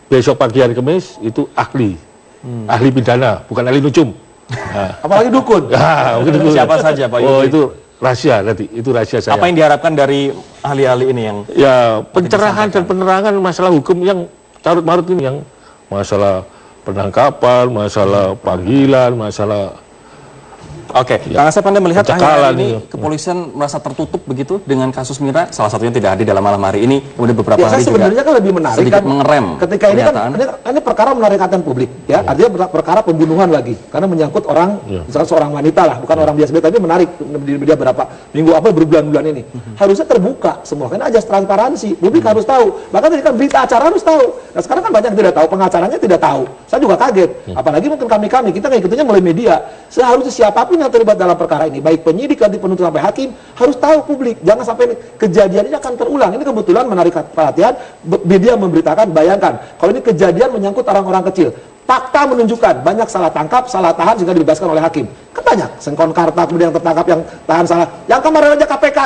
Besok pagi hari Kamis itu ahli pidana, bukan ahli nujum. Apalagi dukun. Siapa saja Pak Yudi? Itu rahasia nanti, itu rahasia saya. Apa yang diharapkan dari ahli-ahli ini yang ya pencerahan dan penerangan masalah hukum yang carut marut ini, yang masalah penangkapan, masalah panggilan, masalah. Oke, Kang Asep, Anda melihat pencekalan akhir-akhir ini kepolisian merasa tertutup begitu dengan kasus Mirna, salah satunya tidak hadir dalam malam hari ini, kemudian beberapa hari juga sebenarnya kan lebih menarik sedikit kan mengerem ketika ini kan pernyataan. ini perkara menarik perhatian publik ya, artinya perkara pembunuhan lagi karena menyangkut orang misalkan seorang wanita lah, bukan orang biasa, tapi menarik di media berapa minggu apa berbulan-bulan ini harusnya terbuka semua, karena ajas transparansi, publik harus tahu, bahkan tadi kan berita acara harus tahu. Nah sekarang kan banyak yang tidak tahu, pengacaranya tidak tahu, saya juga kaget, apalagi mungkin kami kita ngikutinnya melalui media. Seharusnya siapapun yang terlibat dalam perkara ini, baik penyidik, nanti penuntut sampai hakim, harus tahu publik, jangan sampai kejadian ini akan terulang. Ini kebetulan menarik perhatian, media memberitakan, bayangkan kalau ini kejadian menyangkut orang-orang kecil, fakta menunjukkan banyak salah tangkap, salah tahan sehingga dibebaskan oleh hakim. Kan banyak Sengkonkarta kemudian yang tertangkap, yang tahan salah, yang kemarin aja KPK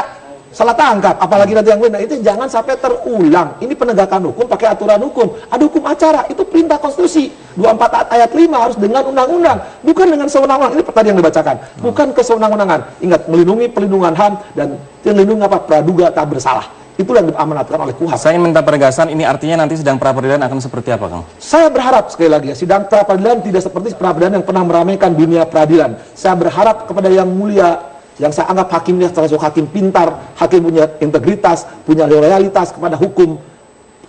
salah tangkap, apalagi nanti yang lain. Nah, itu jangan sampai terulang. Ini penegakan hukum pakai aturan hukum, ada hukum acara, itu perintah konstitusi 24 ayat 5 harus dengan undang-undang, bukan dengan sewenang-wenang. Ini tadi yang dibacakan, bukan kesewenang-wenangan. Ingat, melindungi pelindungan HAM dan melindungi praduga tak bersalah. Itulah yang diamanatkan oleh KUHAP. Saya minta penegasan, ini artinya nanti sidang pra-peradilan akan seperti apa, Kang? Saya berharap sekali lagi ya, sidang pra-peradilan tidak seperti pra-peradilan yang pernah meramaikan dunia peradilan. Saya berharap kepada yang mulia, yang saya anggap hakimnya termasuk hakim pintar, hakim punya integritas, punya loyalitas kepada hukum,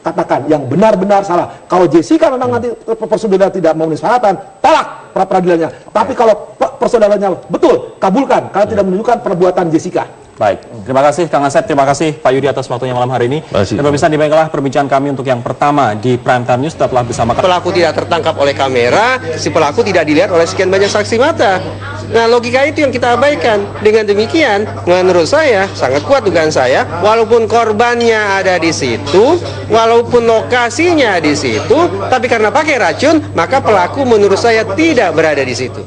katakan yang benar-benar salah. Kalau Jessica memang nanti persidangan tidak memenuhi syaratan, tolak pra-peradilannya. Tapi kalau persidangannya betul, kabulkan, karena tidak menunjukkan perbuatan Jessica. Baik, terima kasih Kang Asep, terima kasih Pak Yudi atas waktunya malam hari ini. Dan pemirsa, demikianlah perbincangan kami untuk yang pertama di Prime Time News. Tetaplah bersama kami. Pelaku tidak tertangkap oleh kamera, si pelaku tidak dilihat oleh sekian banyak saksi mata. Nah, logika itu yang kita abaikan. Dengan demikian, menurut saya sangat kuat dugaan saya, walaupun korbannya ada di situ, walaupun lokasinya di situ, tapi karena pakai racun, maka pelaku menurut saya tidak berada di situ.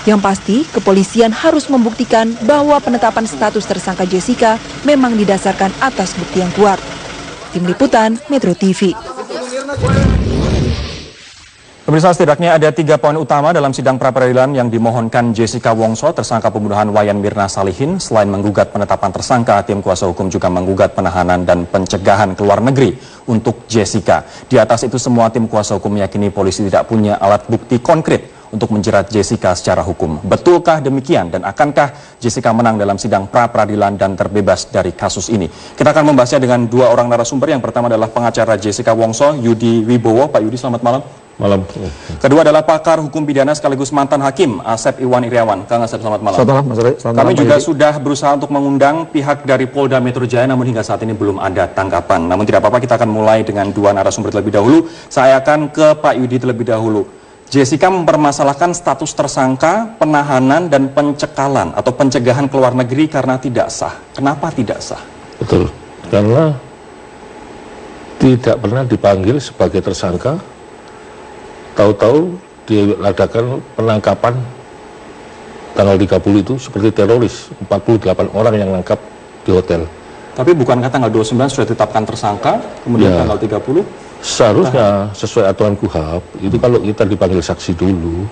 Yang pasti, kepolisian harus membuktikan bahwa penetapan status tersangka Jessica memang didasarkan atas bukti yang kuat. Tim Liputan, Metro TV. Pemirsa, setidaknya ada 3 poin utama dalam sidang pra-peradilan yang dimohonkan Jessica Wongso, tersangka pembunuhan Wayan Mirna Salihin. Selain menggugat penetapan tersangka, tim kuasa hukum juga menggugat penahanan dan pencegahan ke luar negeri untuk Jessica. Di atas itu semua, tim kuasa hukum meyakini polisi tidak punya alat bukti konkret untuk menjerat Jessica secara hukum. Betulkah demikian, dan akankah Jessica menang dalam sidang pra-peradilan dan terbebas dari kasus ini? Kita akan membahasnya dengan 2 orang narasumber. Yang pertama adalah pengacara Jessica Wongso, Yudi Wibowo. Pak Yudi, selamat malam. Malam. Kedua adalah pakar hukum pidana sekaligus mantan hakim, Asep Iwan Iriawan. Kang Asep, selamat malam. Selamat malam, Mas Ray. Selamat Kami malam, juga Pak Yudi. sudah berusaha untuk mengundang pihak dari Polda Metro Jaya, namun hingga saat ini belum ada tanggapan. Namun tidak apa-apa, kita akan mulai dengan 2 narasumber terlebih dahulu. Saya akan ke Pak Yudi terlebih dahulu. Jessica mempermasalahkan status tersangka, penahanan, dan pencekalan atau pencegahan ke luar negeri karena tidak sah. Kenapa tidak sah? Betul, karena tidak pernah dipanggil sebagai tersangka, tahu-tahu diadakan penangkapan tanggal 30 itu seperti teroris, 48 orang yang nangkap di hotel. Tapi bukankah tanggal 29 sudah ditetapkan tersangka, kemudian tanggal 30? Seharusnya sesuai aturan KUHAP, itu kalau kita dipanggil saksi dulu,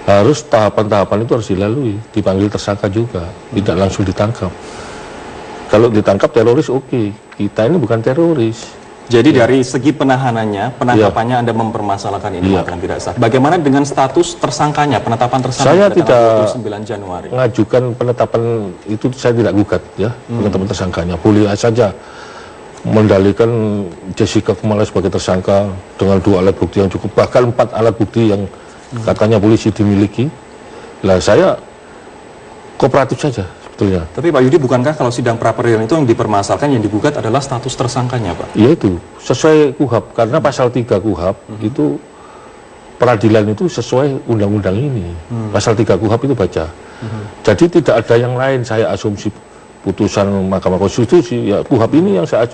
harus tahapan-tahapan itu harus dilalui, dipanggil tersangka juga, tidak langsung ditangkap. Kalau ditangkap teroris oke, kita ini bukan teroris. Jadi dari segi penahanannya, penangkapannya Anda mempermasalahkan ini maka tidak sah. Bagaimana dengan status tersangkanya, penetapan tersangka? Saya tidak 29 Januari. mengajukan penetapan itu, saya tidak gugat ya, penetapan tersangkanya. Boleh saja mendalikan Jessica Kumala sebagai tersangka dengan 2 alat bukti yang cukup, bahkan 4 alat bukti yang katanya polisi dimiliki. Lah saya kooperatif saja sebetulnya. Tapi Pak Yudi, bukankah kalau sidang pra-peradilan itu yang dipermasalahkan, yang digugat adalah status tersangkanya, Pak? Ya itu, sesuai KUHAP, karena pasal 3 KUHAP itu peradilan itu sesuai undang-undang ini. Pasal 3 KUHAP itu baca. Jadi tidak ada yang lain, saya asumsi putusan Mahkamah Konstitusi, ya KUHAP ini yang saya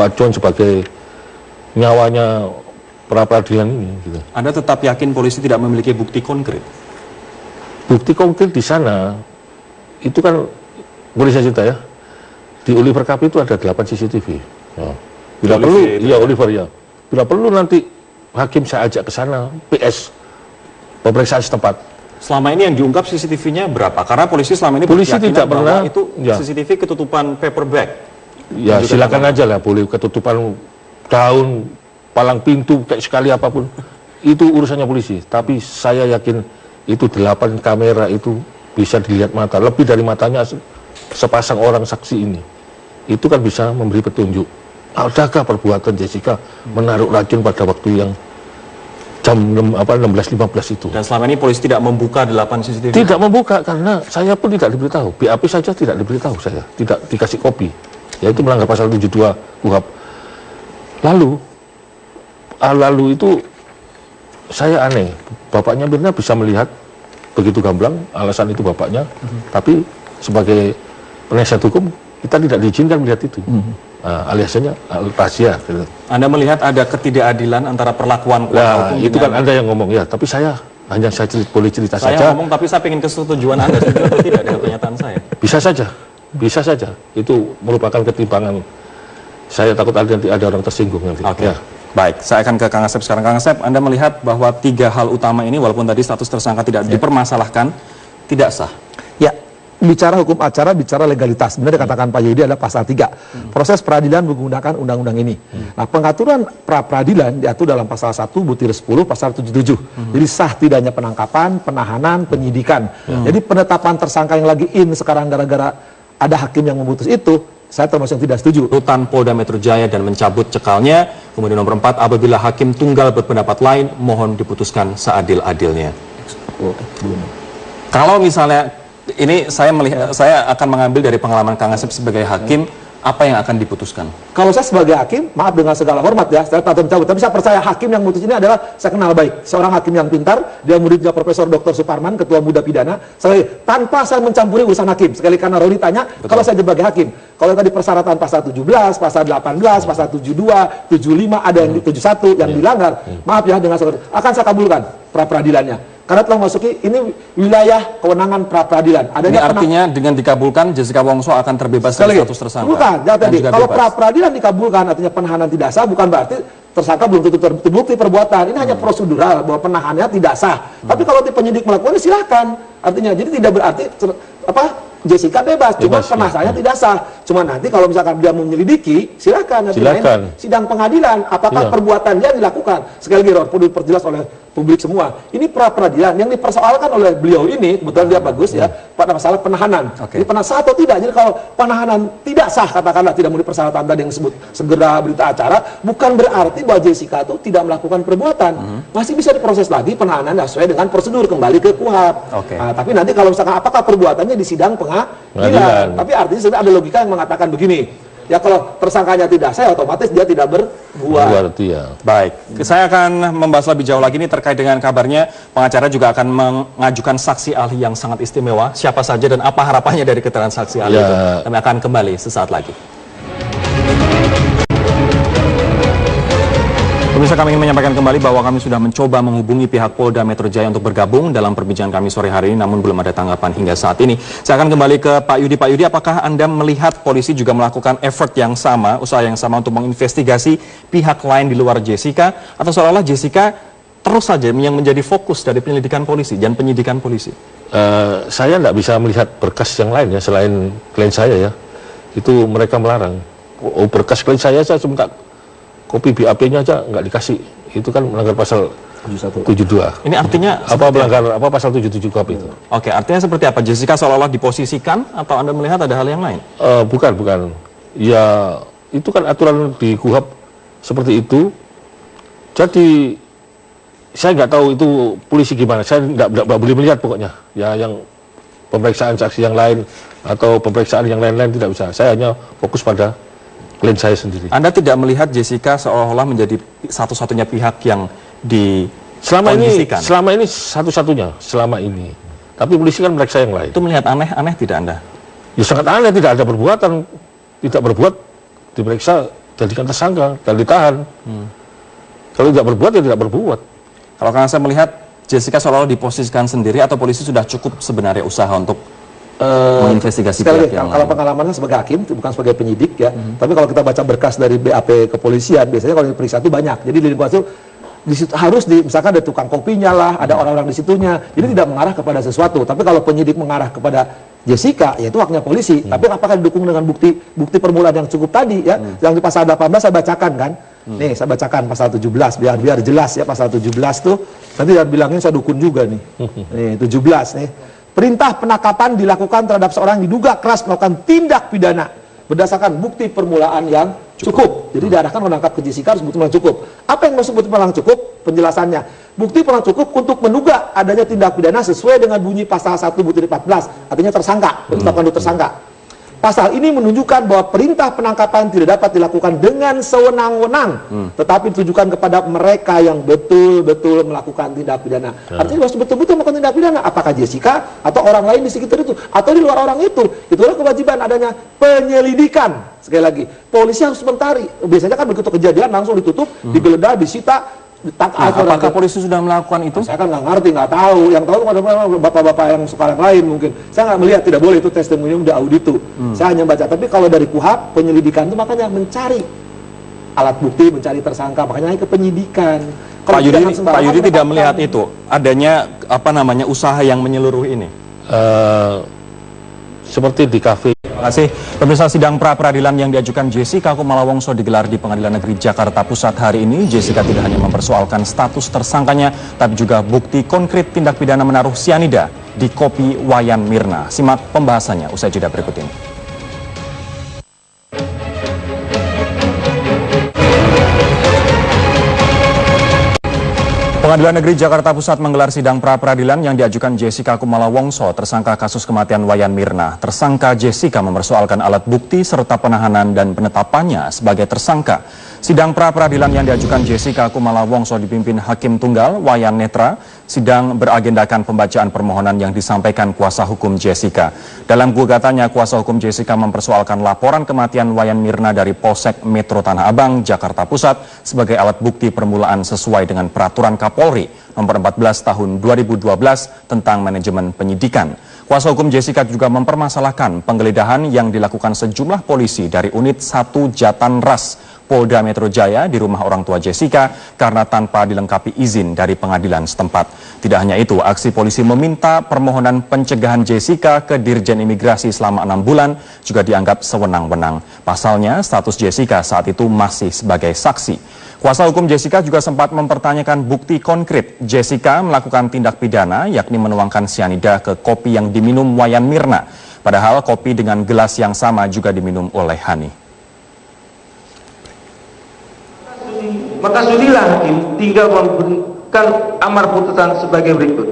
acuan sebagai nyawanya pra-peradilan ini. Gitu. Anda tetap yakin polisi tidak memiliki bukti konkret? Bukti konkret di sana, itu kan, boleh saya cerita ya, di Oliver Cup itu ada 8 CCTV. Ya. Bila perlu, ya Oliver ya, bila perlu nanti hakim saya ajak ke sana, PS, pemeriksaan setempat. Selama ini yang diungkap CCTV-nya berapa? Karena polisi selama ini Polisi berkeyakinan tidak bahwa pernah, itu ya. CCTV ketutupan paper bag. Ya silakan aja lah, boleh ketutupan daun, palang pintu, kayak sekali apapun. Itu urusannya polisi. Tapi saya yakin itu 8 kamera itu bisa dilihat mata. Lebih dari matanya sepasang orang saksi ini. Itu kan bisa memberi petunjuk. Adakah perbuatan Jessica menaruh racun pada waktu yang jam 16.15 itu? Dan selama ini polisi tidak membuka 8 CCTV? Tidak membuka karena saya pun tidak diberitahu. BAP saja tidak diberitahu saya. Tidak dikasih kopi. Yaitu melanggar pasal 72 KUHP. Lalu itu saya aneh. Bapaknya Mirna bisa melihat begitu gamblang, alasan itu bapaknya. Tapi sebagai penasihat hukum, kita tidak diizinkan melihat itu. Aliasnya rahasia. Gitu. Anda melihat ada ketidakadilan antara perlakuan kuasa hukum itu kan Anda yang ngomong ya, tapi saya boleh cerita saya saja. ngomong, tapi saya ingin kesetujuan Anda setuju atau tidak dengan pernyataan saya? Bisa saja. Itu merupakan ketimpangan. Saya takut nanti ada orang tersinggung nanti. Oke. Ya. Baik, saya akan ke Kang Asep sekarang. Kang Asep, Anda melihat bahwa 3 hal utama ini, walaupun tadi status tersangka tidak dipermasalahkan, tidak sah. Ya, bicara hukum acara, bicara legalitas. Benar dikatakan Pak Yudi adalah pasal 3. Proses peradilan menggunakan undang-undang ini. Nah, pengaturan pra-peradilan diatur dalam pasal 1 butir 10 pasal 77. Jadi sah tidaknya penangkapan, penahanan, penyidikan. Jadi penetapan tersangka yang lagi sekarang gara-gara ada hakim yang memutus itu, saya termasuk yang tidak setuju. Rutan Polda Metro Jaya dan mencabut cekalnya. Kemudian nomor 4, apabila hakim tunggal berpendapat lain, mohon diputuskan seadil-adilnya. Kalau misalnya ini saya akan mengambil dari pengalaman Kang Asep sebagai hakim, apa yang akan diputuskan? Kalau saya sebagai hakim, maaf dengan segala hormat ya, saya tak mencabut, tapi saya percaya hakim yang memutus ini adalah, saya kenal baik, seorang hakim yang pintar, dia muridnya Profesor Dr. Suparman, Ketua Muda Pidana, tanpa saya mencampuri urusan hakim, sekali karena Roni tanya, kalau saya sebagai hakim, kalau tadi persyaratan pasal 17, pasal 18, pasal 72, 75, ada yang 71 yang dilanggar, maaf ya dengan segala, akan saya kabulkan pra-peradilannya. Karena telah memasuki ini wilayah kewenangan pra-peradilan. Ini artinya dengan dikabulkan Jessica Wongso akan terbebas dari status tersangka. Bukan, tadi kalau pra-peradilan dikabulkan artinya penahanan tidak sah, bukan berarti tersangka belum tentu terbukti perbuatan. Ini hanya prosedural bahwa penahanannya tidak sah. Tapi kalau penyidik melakukannya silakan. Artinya jadi tidak berarti Jessica bebas, cuma penahanannya tidak sah. Cuma nanti kalau misalkan dia menyelidiki, silakan. Sidang pengadilan, apakah perbuatan dia dilakukan. Sekali lagi, perlu diperjelas oleh publik semua. Ini pra-peradilan yang dipersoalkan oleh beliau ini, kebetulan dia bagus ya, pada masalah penahanan. Ini sah atau tidak? Jadi kalau penahanan tidak sah, katakanlah tidak memenuhi persyaratan tadi yang disebut segera berita acara, bukan berarti bahwa Jessica itu tidak melakukan perbuatan. Masih bisa diproses lagi penahanan sesuai dengan prosedur kembali ke KUHP. Nah, tapi nanti kalau misalkan apakah perbuatannya di sidang pengadilan. Tapi artinya sebenarnya ada logika yang mengatakan begini. Ya kalau tersangkanya tidak sah, otomatis dia tidak berbuat. Baik, saya akan membahas lebih jauh lagi ini terkait dengan kabarnya pengacara juga akan mengajukan saksi ahli yang sangat istimewa. Siapa saja dan apa harapannya dari keterangan saksi ahli itu? Kami akan kembali sesaat lagi. Pemirsa, kami ingin menyampaikan kembali bahwa kami sudah mencoba menghubungi pihak Polda Metro Jaya untuk bergabung dalam perbincangan kami sore hari ini, namun belum ada tanggapan hingga saat ini. Saya akan kembali ke Pak Yudi. Pak Yudi, apakah Anda melihat polisi juga melakukan effort yang sama, usaha yang sama untuk menginvestigasi pihak lain di luar Jessica, atau seolah-olah Jessica terus saja yang menjadi fokus dari penyelidikan polisi dan penyidikan polisi? Saya tidak bisa melihat berkas yang lain ya, selain klien saya ya. Itu mereka melarang. Berkas klien saya cuma kopi BAP-nya aja nggak dikasih, itu kan melanggar pasal 72. Ini artinya apa pasal 77 KUHP itu? Oke, artinya seperti apa? Jessica seolah-olah diposisikan atau Anda melihat ada hal yang lain? Bukan. Ya itu kan aturan di KUHP seperti itu. Jadi saya nggak tahu itu polisi gimana. Saya nggak boleh melihat pokoknya. Ya yang pemeriksaan saksi yang lain atau pemeriksaan yang lain-lain tidak bisa. Saya hanya fokus pada klien saya sendiri. Anda tidak melihat Jessica seolah-olah menjadi satu-satunya pihak yang selama ini satu-satunya selama ini. Tapi polisi kan meriksa yang lain. Itu melihat aneh tidak Anda? Ya sangat aneh, tidak ada perbuatan, tidak berbuat diperiksa, jadikan tersangka dan ditahan. Kalau tidak berbuat ya tidak berbuat. Kalau karena saya melihat Jessica seolah-olah diposisikan sendiri atau polisi sudah cukup sebenarnya usaha untuk menginvestigasi pihak yang kalau pengalamannya sebagai hakim, bukan sebagai penyidik ya. Tapi kalau kita baca berkas dari BAP kepolisian, biasanya kalau diperiksa itu banyak. Jadi di lingkungan itu misalkan ada tukang kopinya lah, ada orang-orang di situnya, jadi tidak mengarah kepada sesuatu. Tapi kalau penyidik mengarah kepada Jessica, ya itu haknya polisi. Tapi apakah didukung dengan bukti permulaan yang cukup tadi ya? Yang di pasal 18 saya bacakan kan. Nih, saya bacakan pasal 17 biar jelas ya. Pasal 17 tuh nanti bilangin saya dukun juga nih. Nih, 17 nih. Perintah penangkapan dilakukan terhadap seorang yang diduga keras melakukan tindak pidana berdasarkan bukti permulaan yang cukup. Jadi diarahkan menangkap ke Jessica harus bukti permulaan cukup. Apa yang maksud bukti permulaan cukup? Penjelasannya. Bukti permulaan cukup untuk menduga adanya tindak pidana sesuai dengan bunyi pasal 1 butir 14. Artinya tersangka, penetapan tersangka. Pasal ini menunjukkan bahwa perintah penangkapan tidak dapat dilakukan dengan sewenang-wenang, tetapi ditujukan kepada mereka yang betul-betul melakukan tindak pidana. Artinya harus betul-betul melakukan tindak pidana. Apakah Jessica atau orang lain di sekitar itu, atau di luar orang itu. Itulah kewajiban adanya penyelidikan. Sekali lagi, polisi harus mencari. Biasanya kan begitu kejadian langsung ditutup, digeledah, disita. Apakah polisi sudah melakukan itu? Saya kan nggak ngerti, nggak tahu. Yang tahu ada bapak-bapak yang sekarang lain mungkin. Saya nggak melihat, tidak boleh itu testimonium udah audit itu. Saya hanya baca. Tapi kalau dari KUHP, penyelidikan itu makanya mencari alat bukti, mencari tersangka, makanya ke penyidikan. Pak Yudi tidak melihat itu adanya usaha yang menyeluruh ini. Seperti di kafe. Terima kasih. Pemirsa, sidang pra-peradilan yang diajukan Jessica Kumala Wongso digelar di Pengadilan Negeri Jakarta Pusat hari ini. Jessica tidak hanya mempersoalkan status tersangkanya, tapi juga bukti konkret tindak pidana menaruh sianida di kopi Wayan Mirna. Simak pembahasannya usai jeda berikut ini. Pengadilan Negeri Jakarta Pusat menggelar sidang pra-peradilan yang diajukan Jessica Kumala Wongso, tersangka kasus kematian Wayan Mirna. Tersangka Jessica mempersoalkan alat bukti serta penahanan dan penetapannya sebagai tersangka. Sidang pra-peradilan yang diajukan Jessica Kumala Wongso dipimpin Hakim Tunggal Wayan Netra. Sidang beragendakan pembacaan permohonan yang disampaikan kuasa hukum Jessica. Dalam gugatannya, kuasa hukum Jessica mempersoalkan laporan kematian Wayan Mirna dari Polsek Metro Tanah Abang, Jakarta Pusat sebagai alat bukti permulaan sesuai dengan peraturan Kapolri nomor 14 tahun 2012 tentang manajemen penyidikan. Kuasa hukum Jessica juga mempermasalahkan penggeledahan yang dilakukan sejumlah polisi dari unit 1 Jatanras Polda Metro Jaya di rumah orang tua Jessica karena tanpa dilengkapi izin dari pengadilan setempat. Tidak hanya itu, aksi polisi meminta permohonan pencegahan Jessica ke Dirjen Imigrasi selama 6 bulan juga dianggap sewenang-wenang. Pasalnya, status Jessica saat itu masih sebagai saksi. Kuasa hukum Jessica juga sempat mempertanyakan bukti konkret Jessica melakukan tindak pidana, yakni menuangkan sianida ke kopi yang diminum Wayan Mirna. Padahal kopi dengan gelas yang sama juga diminum oleh Hani. Maka sudilah hakim tinggal memberikan amar putusan sebagai berikut.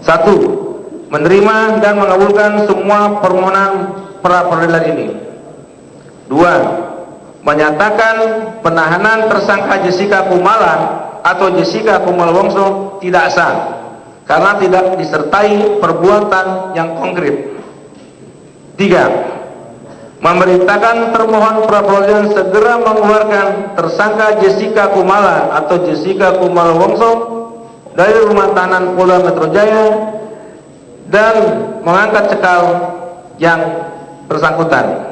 1. Menerima dan mengabulkan semua permohonan pra-peradilan ini. 2. Menyatakan penahanan tersangka Jessica Kumala atau Jessica Kumala Wongso tidak sah karena tidak disertai perbuatan yang konkret. 3. Memerintahkan termohon pra-peradilan segera mengeluarkan tersangka Jessica Kumala atau Jessica Kumala Wongso dari rumah tahanan Polda Metro Jaya dan mengangkat cekal yang bersangkutan.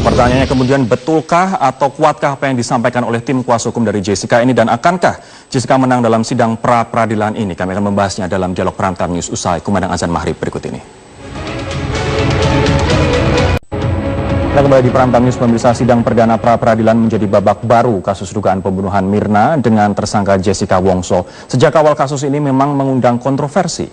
Pertanyaannya kemudian, betulkah atau kuatkah apa yang disampaikan oleh tim kuasa hukum dari Jessica ini, dan akankah Jessica menang dalam sidang pra-peradilan ini? Kami akan membahasnya dalam dialog Primetime News usai kumandang azan maghrib berikut ini. Kita kembali di Primetime News, pemirsa. Sidang perdana pra-peradilan menjadi babak baru kasus dugaan pembunuhan Mirna dengan tersangka Jessica Wongso. Sejak awal kasus ini memang mengundang kontroversi.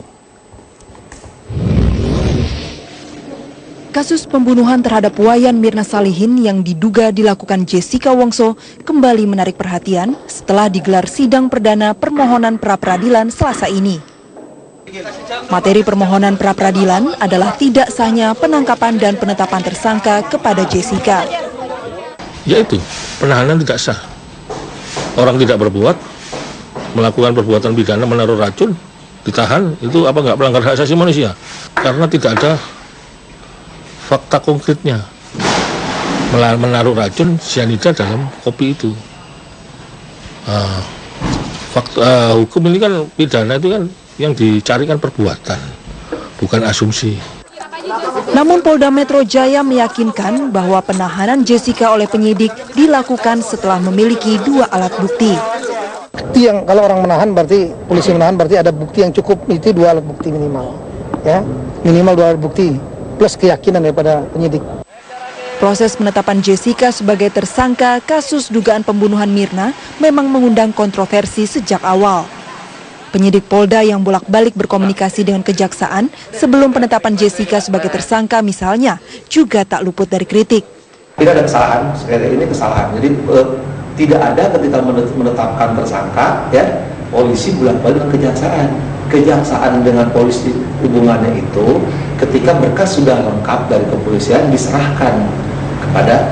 Kasus pembunuhan terhadap Wayan Mirna Salihin yang diduga dilakukan Jessica Wongso kembali menarik perhatian setelah digelar sidang perdana permohonan pra-peradilan Selasa ini. Materi permohonan pra-peradilan adalah tidak sahnya penangkapan dan penetapan tersangka kepada Jessica. Yaitu penahanan tidak sah. Orang tidak berbuat, melakukan perbuatan pidana menaruh racun, ditahan, itu apa nggak melanggar hak asasi manusia? Karena tidak ada fakta konkretnya. Menaruh racun sianida dalam kopi itu. Hukum ini kan pidana itu kan yang dicarikan perbuatan, bukan asumsi. Namun Polda Metro Jaya meyakinkan bahwa penahanan Jessica oleh penyidik dilakukan setelah memiliki 2 alat bukti. Bukti yang kalau orang menahan berarti polisi menahan berarti ada bukti yang cukup, itu 2 alat bukti minimal, ya minimal 2 alat bukti plus keyakinan daripada penyidik. Proses penetapan Jessica sebagai tersangka kasus dugaan pembunuhan Mirna memang mengundang kontroversi sejak awal. Penyidik Polda yang bolak-balik berkomunikasi dengan kejaksaan sebelum penetapan Jessica sebagai tersangka misalnya juga tak luput dari kritik. Tidak ada kesalahan, sekali ini kesalahan. Jadi tidak ada ketika menetapkan tersangka, ya polisi bolak-balik dengan kejaksaan. Kejaksaan dengan polisi hubungannya itu ketika berkas sudah lengkap dari kepolisian diserahkan kepada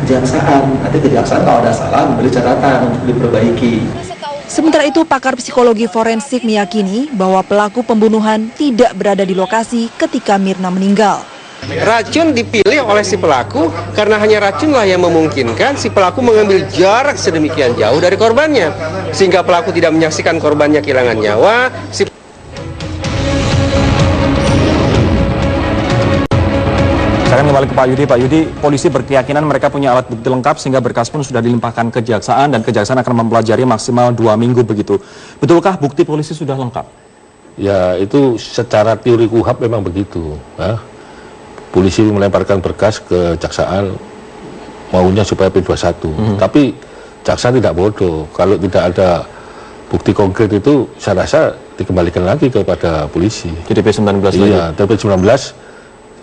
kejaksaan. Nanti kejaksaan kalau ada salah memberi catatan untuk diperbaiki. Sementara itu, pakar psikologi forensik meyakini bahwa pelaku pembunuhan tidak berada di lokasi ketika Mirna meninggal. Racun dipilih oleh si pelaku karena hanya racunlah yang memungkinkan si pelaku mengambil jarak sedemikian jauh dari korbannya. Sehingga pelaku tidak menyaksikan korbannya kehilangan nyawa. Saya akan kembali ke Pak Yudi. Pak Yudi, polisi berkeyakinan mereka punya alat bukti lengkap sehingga berkas pun sudah dilimpahkan ke kejaksaan dan kejaksaan akan mempelajari maksimal 2 minggu begitu. Betulkah bukti polisi sudah lengkap? Ya, itu secara teori KUHAP memang begitu. Nah, polisi melemparkan berkas ke kejaksaan maunya supaya P21. Tapi jaksa tidak bodoh. Kalau tidak ada bukti konkret itu, saya rasa dikembalikan lagi kepada polisi. Jadi P19 lagi? Iya, P19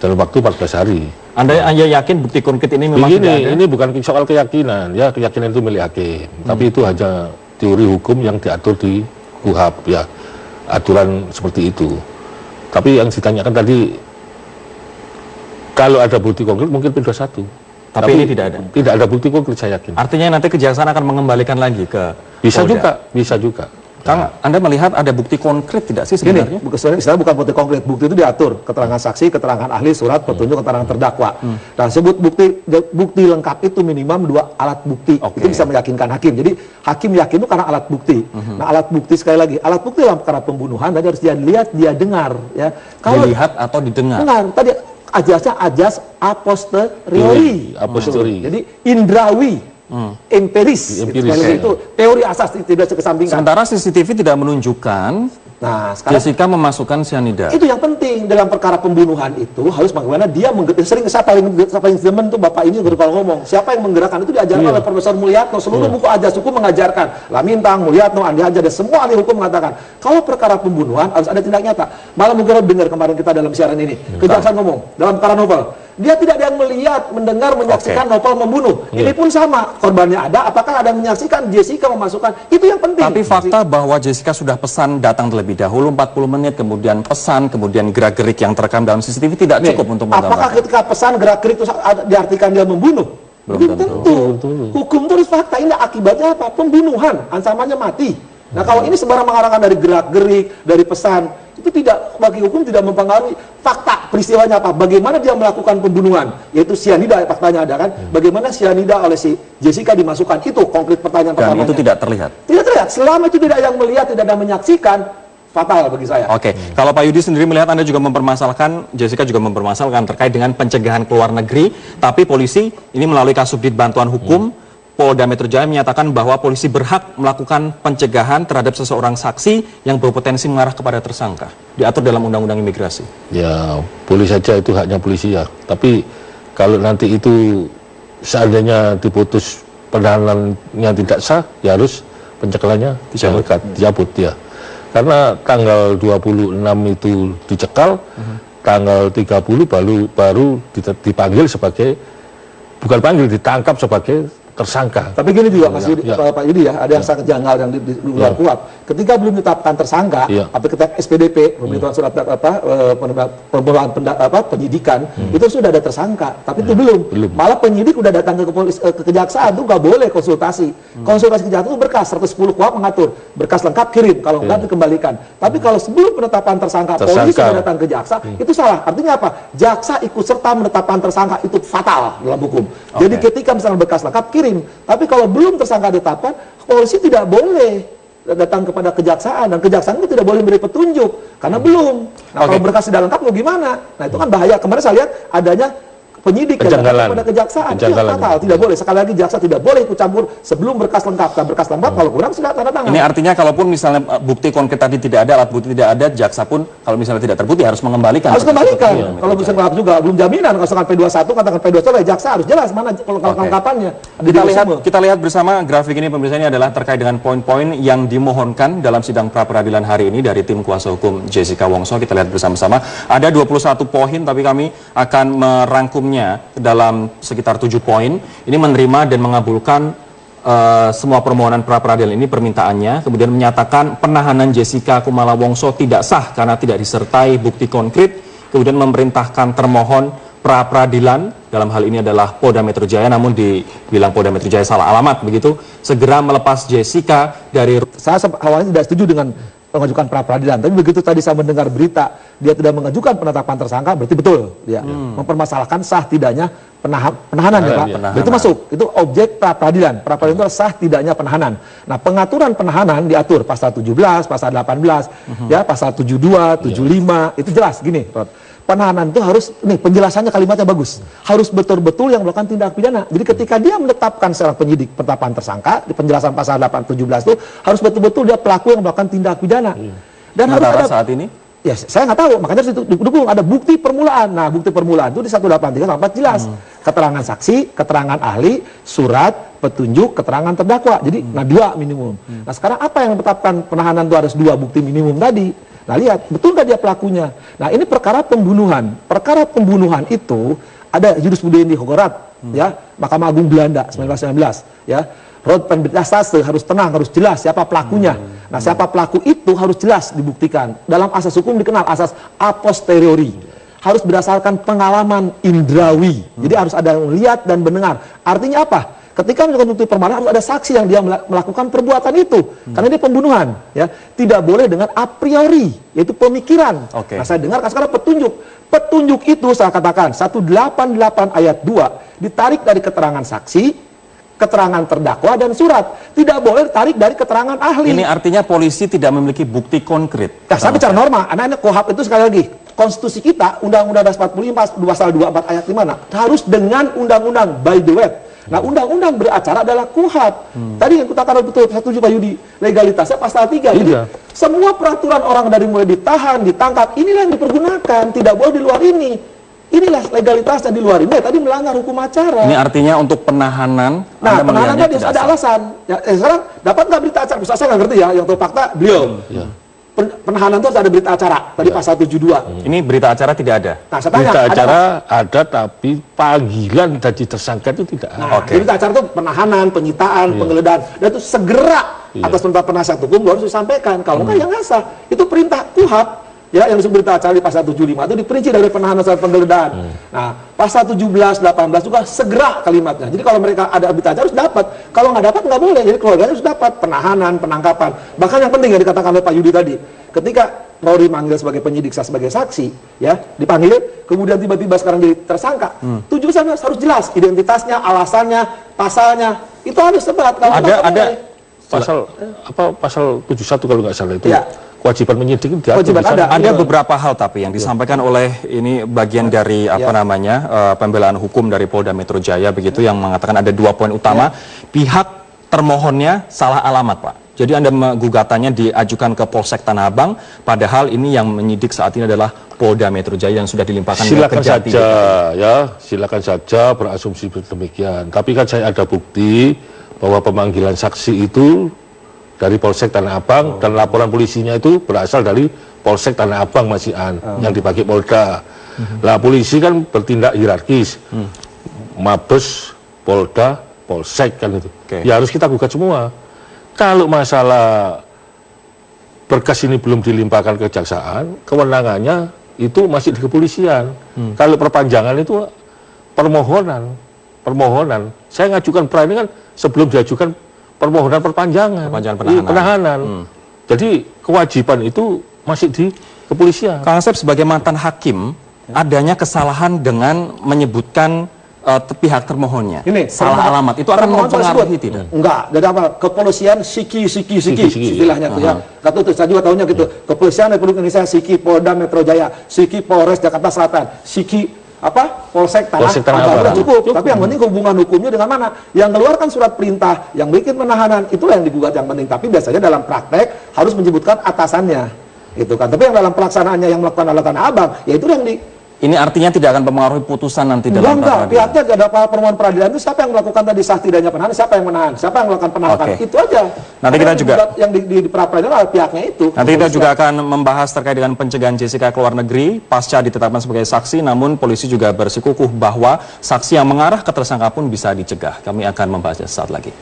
dalam waktu 14 hari. Anda yakin bukti konkret ini memang tidak ada? Ini bukan soal keyakinan, ya keyakinan itu milik hakim. Tapi itu hanya teori hukum yang diatur di KUHAP, ya aturan seperti itu. Tapi yang ditanyakan tadi, kalau ada bukti konkret mungkin P21. Tapi ini tidak ada? Tidak ada bukti konkret, saya yakin. Artinya nanti kejaksaan akan mengembalikan lagi ke Bisa Polda. juga, bisa juga. Kang, Anda melihat ada bukti konkret tidak sih sebenarnya? Istilahnya bukan bukti konkret, bukti itu diatur, keterangan saksi, keterangan ahli, surat, petunjuk, keterangan terdakwa. Nah, sebut bukti lengkap itu minimum 2 alat bukti. Itu bisa meyakinkan hakim. Jadi hakim yakin itu karena alat bukti. Nah, alat bukti sekali lagi, alat bukti dalam perkara pembunuhan tadi harus dia lihat, dia dengar, ya. Kalau dilihat atau didengar? Dengar. Tadi ajasnya ajas a posteriori. Jadi indrawi. Empiris. Itu teori asas tidak kesampingkan. Sementara CCTV tidak menunjukkan Jessica memasukkan cyanida. Itu yang penting dalam perkara pembunuhan itu harus bagaimana dia sering siapa yang demen tuh Bapak ini kalau ngomong siapa yang menggerakkan itu diajarkan oleh Profesor Mulyatno, seluruh buku ajas hukum mengajarkan. Lamintang, Mulyatno, Andi Hajar dan semua ahli hukum mengatakan kalau perkara pembunuhan harus ada tindak nyata. Malah Mugarab dengar kemarin kita dalam siaran ini kejaksaan ngomong dalam perkara novel dia tidak ada yang melihat, mendengar, menyaksikan novel membunuh. Ini pun sama, korbannya ada, apakah ada yang menyaksikan Jessica memasukkan, itu yang penting. Tapi fakta bahwa Jessica sudah pesan datang terlebih dahulu 40 menit, kemudian pesan, kemudian gerak-gerik yang terekam dalam CCTV tidak cukup untuk menggambarkan. Apakah ketika pesan gerak-gerik itu diartikan dia membunuh? Belum tentu. Hukum itu harus fakta, ini akibatnya apa? Pembunuhan, ancamannya mati. Nah kalau ini sembarang mengarahkan dari gerak-gerik, dari pesan, itu tidak, bagi hukum tidak mempengaruhi fakta peristiwanya apa, bagaimana dia melakukan pembunuhan, yaitu cyanida, faktanya ada kan, bagaimana cyanida oleh si Jessica dimasukkan, itu konkret pertanyaan pertamanya. Dan itu tidak terlihat? Tidak terlihat, selama itu tidak ada yang melihat, tidak ada yang menyaksikan, fatal bagi saya. Oke, kalau Pak Yudi sendiri melihat Anda juga mempermasalahkan, Jessica juga mempermasalahkan terkait dengan pencegahan ke luar negeri, tapi polisi ini melalui Kasubdit Bantuan Hukum, Polda Metro Jaya menyatakan bahwa polisi berhak melakukan pencegahan terhadap seseorang saksi yang berpotensi mengarah kepada tersangka. Diatur dalam Undang-Undang Imigrasi. Ya, boleh saja itu haknya polisi ya. Tapi kalau nanti itu seandainya diputus penahanannya tidak sah, ya harus pencegahannya dicabut ya. Karena tanggal 26 itu dicekal, tanggal 30 baru dipanggil sebagai, bukan panggil, ditangkap sebagai tersangka. Tapi gini juga Mas Yudi, Pak Yudi ya, ada yang sangat janggal yang di luar KUHAP. Ketika belum ditetapkan tersangka, atau ketika SPDP, pemberitahuan surat penyidikan, itu sudah ada tersangka, tapi itu belum. Malah penyidik udah datang ke kejaksaan itu nggak boleh konsultasi. Konsultasi kejaksaan itu berkas 110 KUHAP mengatur, berkas lengkap kirim, kalau enggak dikembalikan. Tapi kalau sebelum penetapan tersangka, polisi sudah datang ke jaksa, itu salah. Artinya apa? Jaksa ikut serta menetapkan tersangka, itu fatal dalam hukum. Jadi ketika misalnya berkas lengkap kirim, tapi kalau belum tersangka ditetapkan, polisi tidak boleh datang kepada kejaksaan, dan kejaksaan itu tidak boleh memberi petunjuk karena belum. Nah, kalau berkas tidak lengkap mau gimana? Nah, itu kan bahaya. Kemarin saya lihat adanya penyidik yang datang kepada kejaksaan, itu fatal, tidak boleh. Sekali lagi jaksa tidak boleh ikut campur sebelum berkas lengkap. Dan berkas lengkap kalau kurang sudah tanda tangan. Ini artinya kalaupun misalnya bukti konkret tadi tidak ada, alat bukti tidak ada, jaksa pun kalau misalnya tidak terbukti harus mengembalikan. Harus kembalikan. Kalau bisa lengkap juga belum jaminan. Kalau misalkan P21 katakan P21 jaksa harus jelas mana kalau kelengkapannya. Kita lihat bersama grafik ini, pemirsa, ini adalah terkait dengan poin-poin yang dimohonkan dalam sidang pra peradilan hari ini dari tim kuasa hukum Jessica Wongso. Kita lihat bersama-sama. Ada 21 poin, tapi kami akan merangkumnya dalam sekitar 7 poin. Ini menerima dan mengabulkan semua permohonan pra peradilan ini, permintaannya, kemudian menyatakan penahanan Jessica Kumala Wongso tidak sah karena tidak disertai bukti konkret, kemudian memerintahkan termohon pra peradilan, dalam hal ini adalah Polda Metro Jaya, namun dibilang Polda Metro Jaya salah alamat begitu, segera melepas Jessica dari. Saya awalnya tidak setuju dengan mengajukan pra peradilan, tapi begitu tadi saya mendengar berita dia tidak mengajukan penetapan tersangka, berarti betul dia mempermasalahkan sah tidaknya penahanan ya Pak. Itu masuk, itu objek pra peradilan. Pra peradilan itu sah tidaknya penahanan. Nah, pengaturan penahanan diatur pasal 17, pasal 18, ya, pasal 72, 75, itu jelas gini, Rod. Penahanan itu harus, nih penjelasannya kalimatnya bagus, harus betul-betul yang melakukan tindak pidana. Jadi ketika dia menetapkan seorang penyidik penetapan tersangka, di penjelasan pasal 817 itu harus betul-betul dia pelaku yang melakukan tindak pidana. Dan harus ada saat ini? Ya, saya nggak tahu, makanya itu didukung ada bukti permulaan. Nah, bukti permulaan itu di 183 jelas. Keterangan saksi, keterangan ahli, surat, petunjuk, keterangan terdakwa. Jadi, nah 2 minimum. Nah, sekarang apa yang menetapkan penahanan itu harus 2 bukti minimum tadi? Nah, lihat, betul nggak dia pelakunya? Nah, ini perkara pembunuhan. Perkara pembunuhan itu ada jurisprudensi Hogorat, ya, Mahkamah Agung Belanda 1919, ya. Rod penberitaste harus tenang, harus jelas siapa pelakunya. Nah, siapa pelaku itu harus jelas dibuktikan. Dalam asas hukum dikenal asas a posteriori. Harus berdasarkan pengalaman indrawi. Jadi harus ada yang lihat dan mendengar. Artinya apa? Ketika melakukan bukti permulaan harus ada saksi yang dia melakukan perbuatan itu. Karena ini pembunuhan, ya. Tidak boleh dengan a priori, yaitu pemikiran. Nah, saya dengar sekarang petunjuk. Petunjuk itu saya katakan 188 ayat 2 ditarik dari keterangan saksi, keterangan terdakwa dan surat. Tidak boleh tarik dari keterangan ahli. Ini artinya polisi tidak memiliki bukti konkret. Nah, saya bicara norma. Anak-anak KUHP itu sekali lagi, konstitusi kita, Undang-Undang 45, pasal 24 ayat 5, harus dengan undang-undang by the web. Nah, undang-undang beracara adalah KUHP. Tadi yang kutakan betul, saya setuju Pak Yudi, legalitasnya pasal 3. Jadi, semua peraturan orang dari mulai ditahan, ditangkap, inilah yang dipergunakan. Tidak boleh di luar ini. Inilah legalitasnya di luar ini. Tadi melanggar hukum acara. Ini artinya untuk penahanan. Nah, penahanan tadi ada alasan. Ya, sekarang dapat nggak berita acara? Saya nggak ngerti ya. Yang tahu fakta beliau. Penahanan itu ada berita acara. Tadi pasal 72. Ini berita acara tidak ada. Nah, saya tanya, berita acara ada, tapi panggilan dari tersangka itu tidak ada. Nah, berita acara itu penahanan, penyitaan, penggeledahan. Dan itu segera atas perintah penasihat hukum harus disampaikan. Kalau nggak yang nggak sah. Itu perintah KUHP. Ya, yang disebut berita acara di pasal 75 itu diperinci dari penahanan sampai penggeledahan. Nah, pasal 17, 18 juga segera kalimatnya. Jadi kalau mereka ada berita acara harus dapat. Kalau nggak dapat nggak boleh. Jadi keluarganya harus dapat penahanan, penangkapan. Bahkan yang penting yang dikatakan oleh Pak Yudi tadi, ketika Rory manggil sebagai penyidik, saya sebagai saksi, ya dipanggil, kemudian tiba-tiba sekarang jadi tersangka. Tujuannya harus jelas, identitasnya, alasannya, pasalnya, itu harus sebat. Ada pasal 71 kalau nggak salah itu. Ya. Kewajiban menyidik ada beberapa hal tapi yang disampaikan oleh ini bagian dari pembelaan hukum dari Polda Metro Jaya begitu yang mengatakan ada 2 poin utama. Pihak termohonnya salah alamat, Pak. Jadi Anda gugatannya diajukan ke Polsek Tanah Abang, padahal ini yang menyidik saat ini adalah Polda Metro Jaya yang sudah dilimpahkan ke Kejati. Silakan saja berasumsi demikian. Tapi kan saya ada bukti bahwa pemanggilan saksi itu dari Polsek Tanah Abang dan laporan polisinya itu berasal dari Polsek Tanah Abang yang dipakai Polda. Lah polisi kan bertindak hierarkis, Mabes, Polda, Polsek kan itu. Ya harus kita gugat semua. Kalau masalah berkas ini belum dilimpahkan ke kejaksaan, kewenangannya itu masih di kepolisian. Kalau perpanjangan itu permohonan. Saya ngajukan pra ini kan sebelum diajukan permohonan perpanjangan penahanan. Jadi kewajiban itu masih di kepolisian. Kang Asep sebagai mantan hakim, adanya kesalahan dengan menyebutkan pihak termohonnya Ini salah alamat, itu akan mempengaruhi tidak? Enggak, dari apa? Kepolisian siki istilahnya tuh ya. Kata tuh saya juga tahunya gitu. Kepolisian Republik Indonesia siki Polda Metro Jaya, siki Polres Jakarta Selatan, siki apa? Polsek Tanah Abang udah cukup. Tapi yang penting hubungan hukumnya dengan mana? Yang keluarkan surat perintah, yang bikin penahanan, itulah yang digugat yang penting. Tapi biasanya dalam praktek harus menyebutkan atasannya, gitu kan. Tapi yang dalam pelaksanaannya yang melakukan adalah Tanah Abang, ya itu yang Ini artinya tidak akan mempengaruhi putusan nanti dalam enggak, pihaknya ada permohonan peradilan itu siapa yang melakukan tadi sah tidaknya penahanan, siapa yang menahan, siapa yang melakukan penahanan, itu aja. Nanti kita juga yang di pra-peradilan adalah pihaknya itu. Nanti kita juga akan membahas terkait dengan pencegahan Jessica ke luar negeri pasca ditetapkan sebagai saksi, namun polisi juga bersikukuh bahwa saksi yang mengarah ke tersangka pun bisa dicegah. Kami akan membahasnya saat lagi.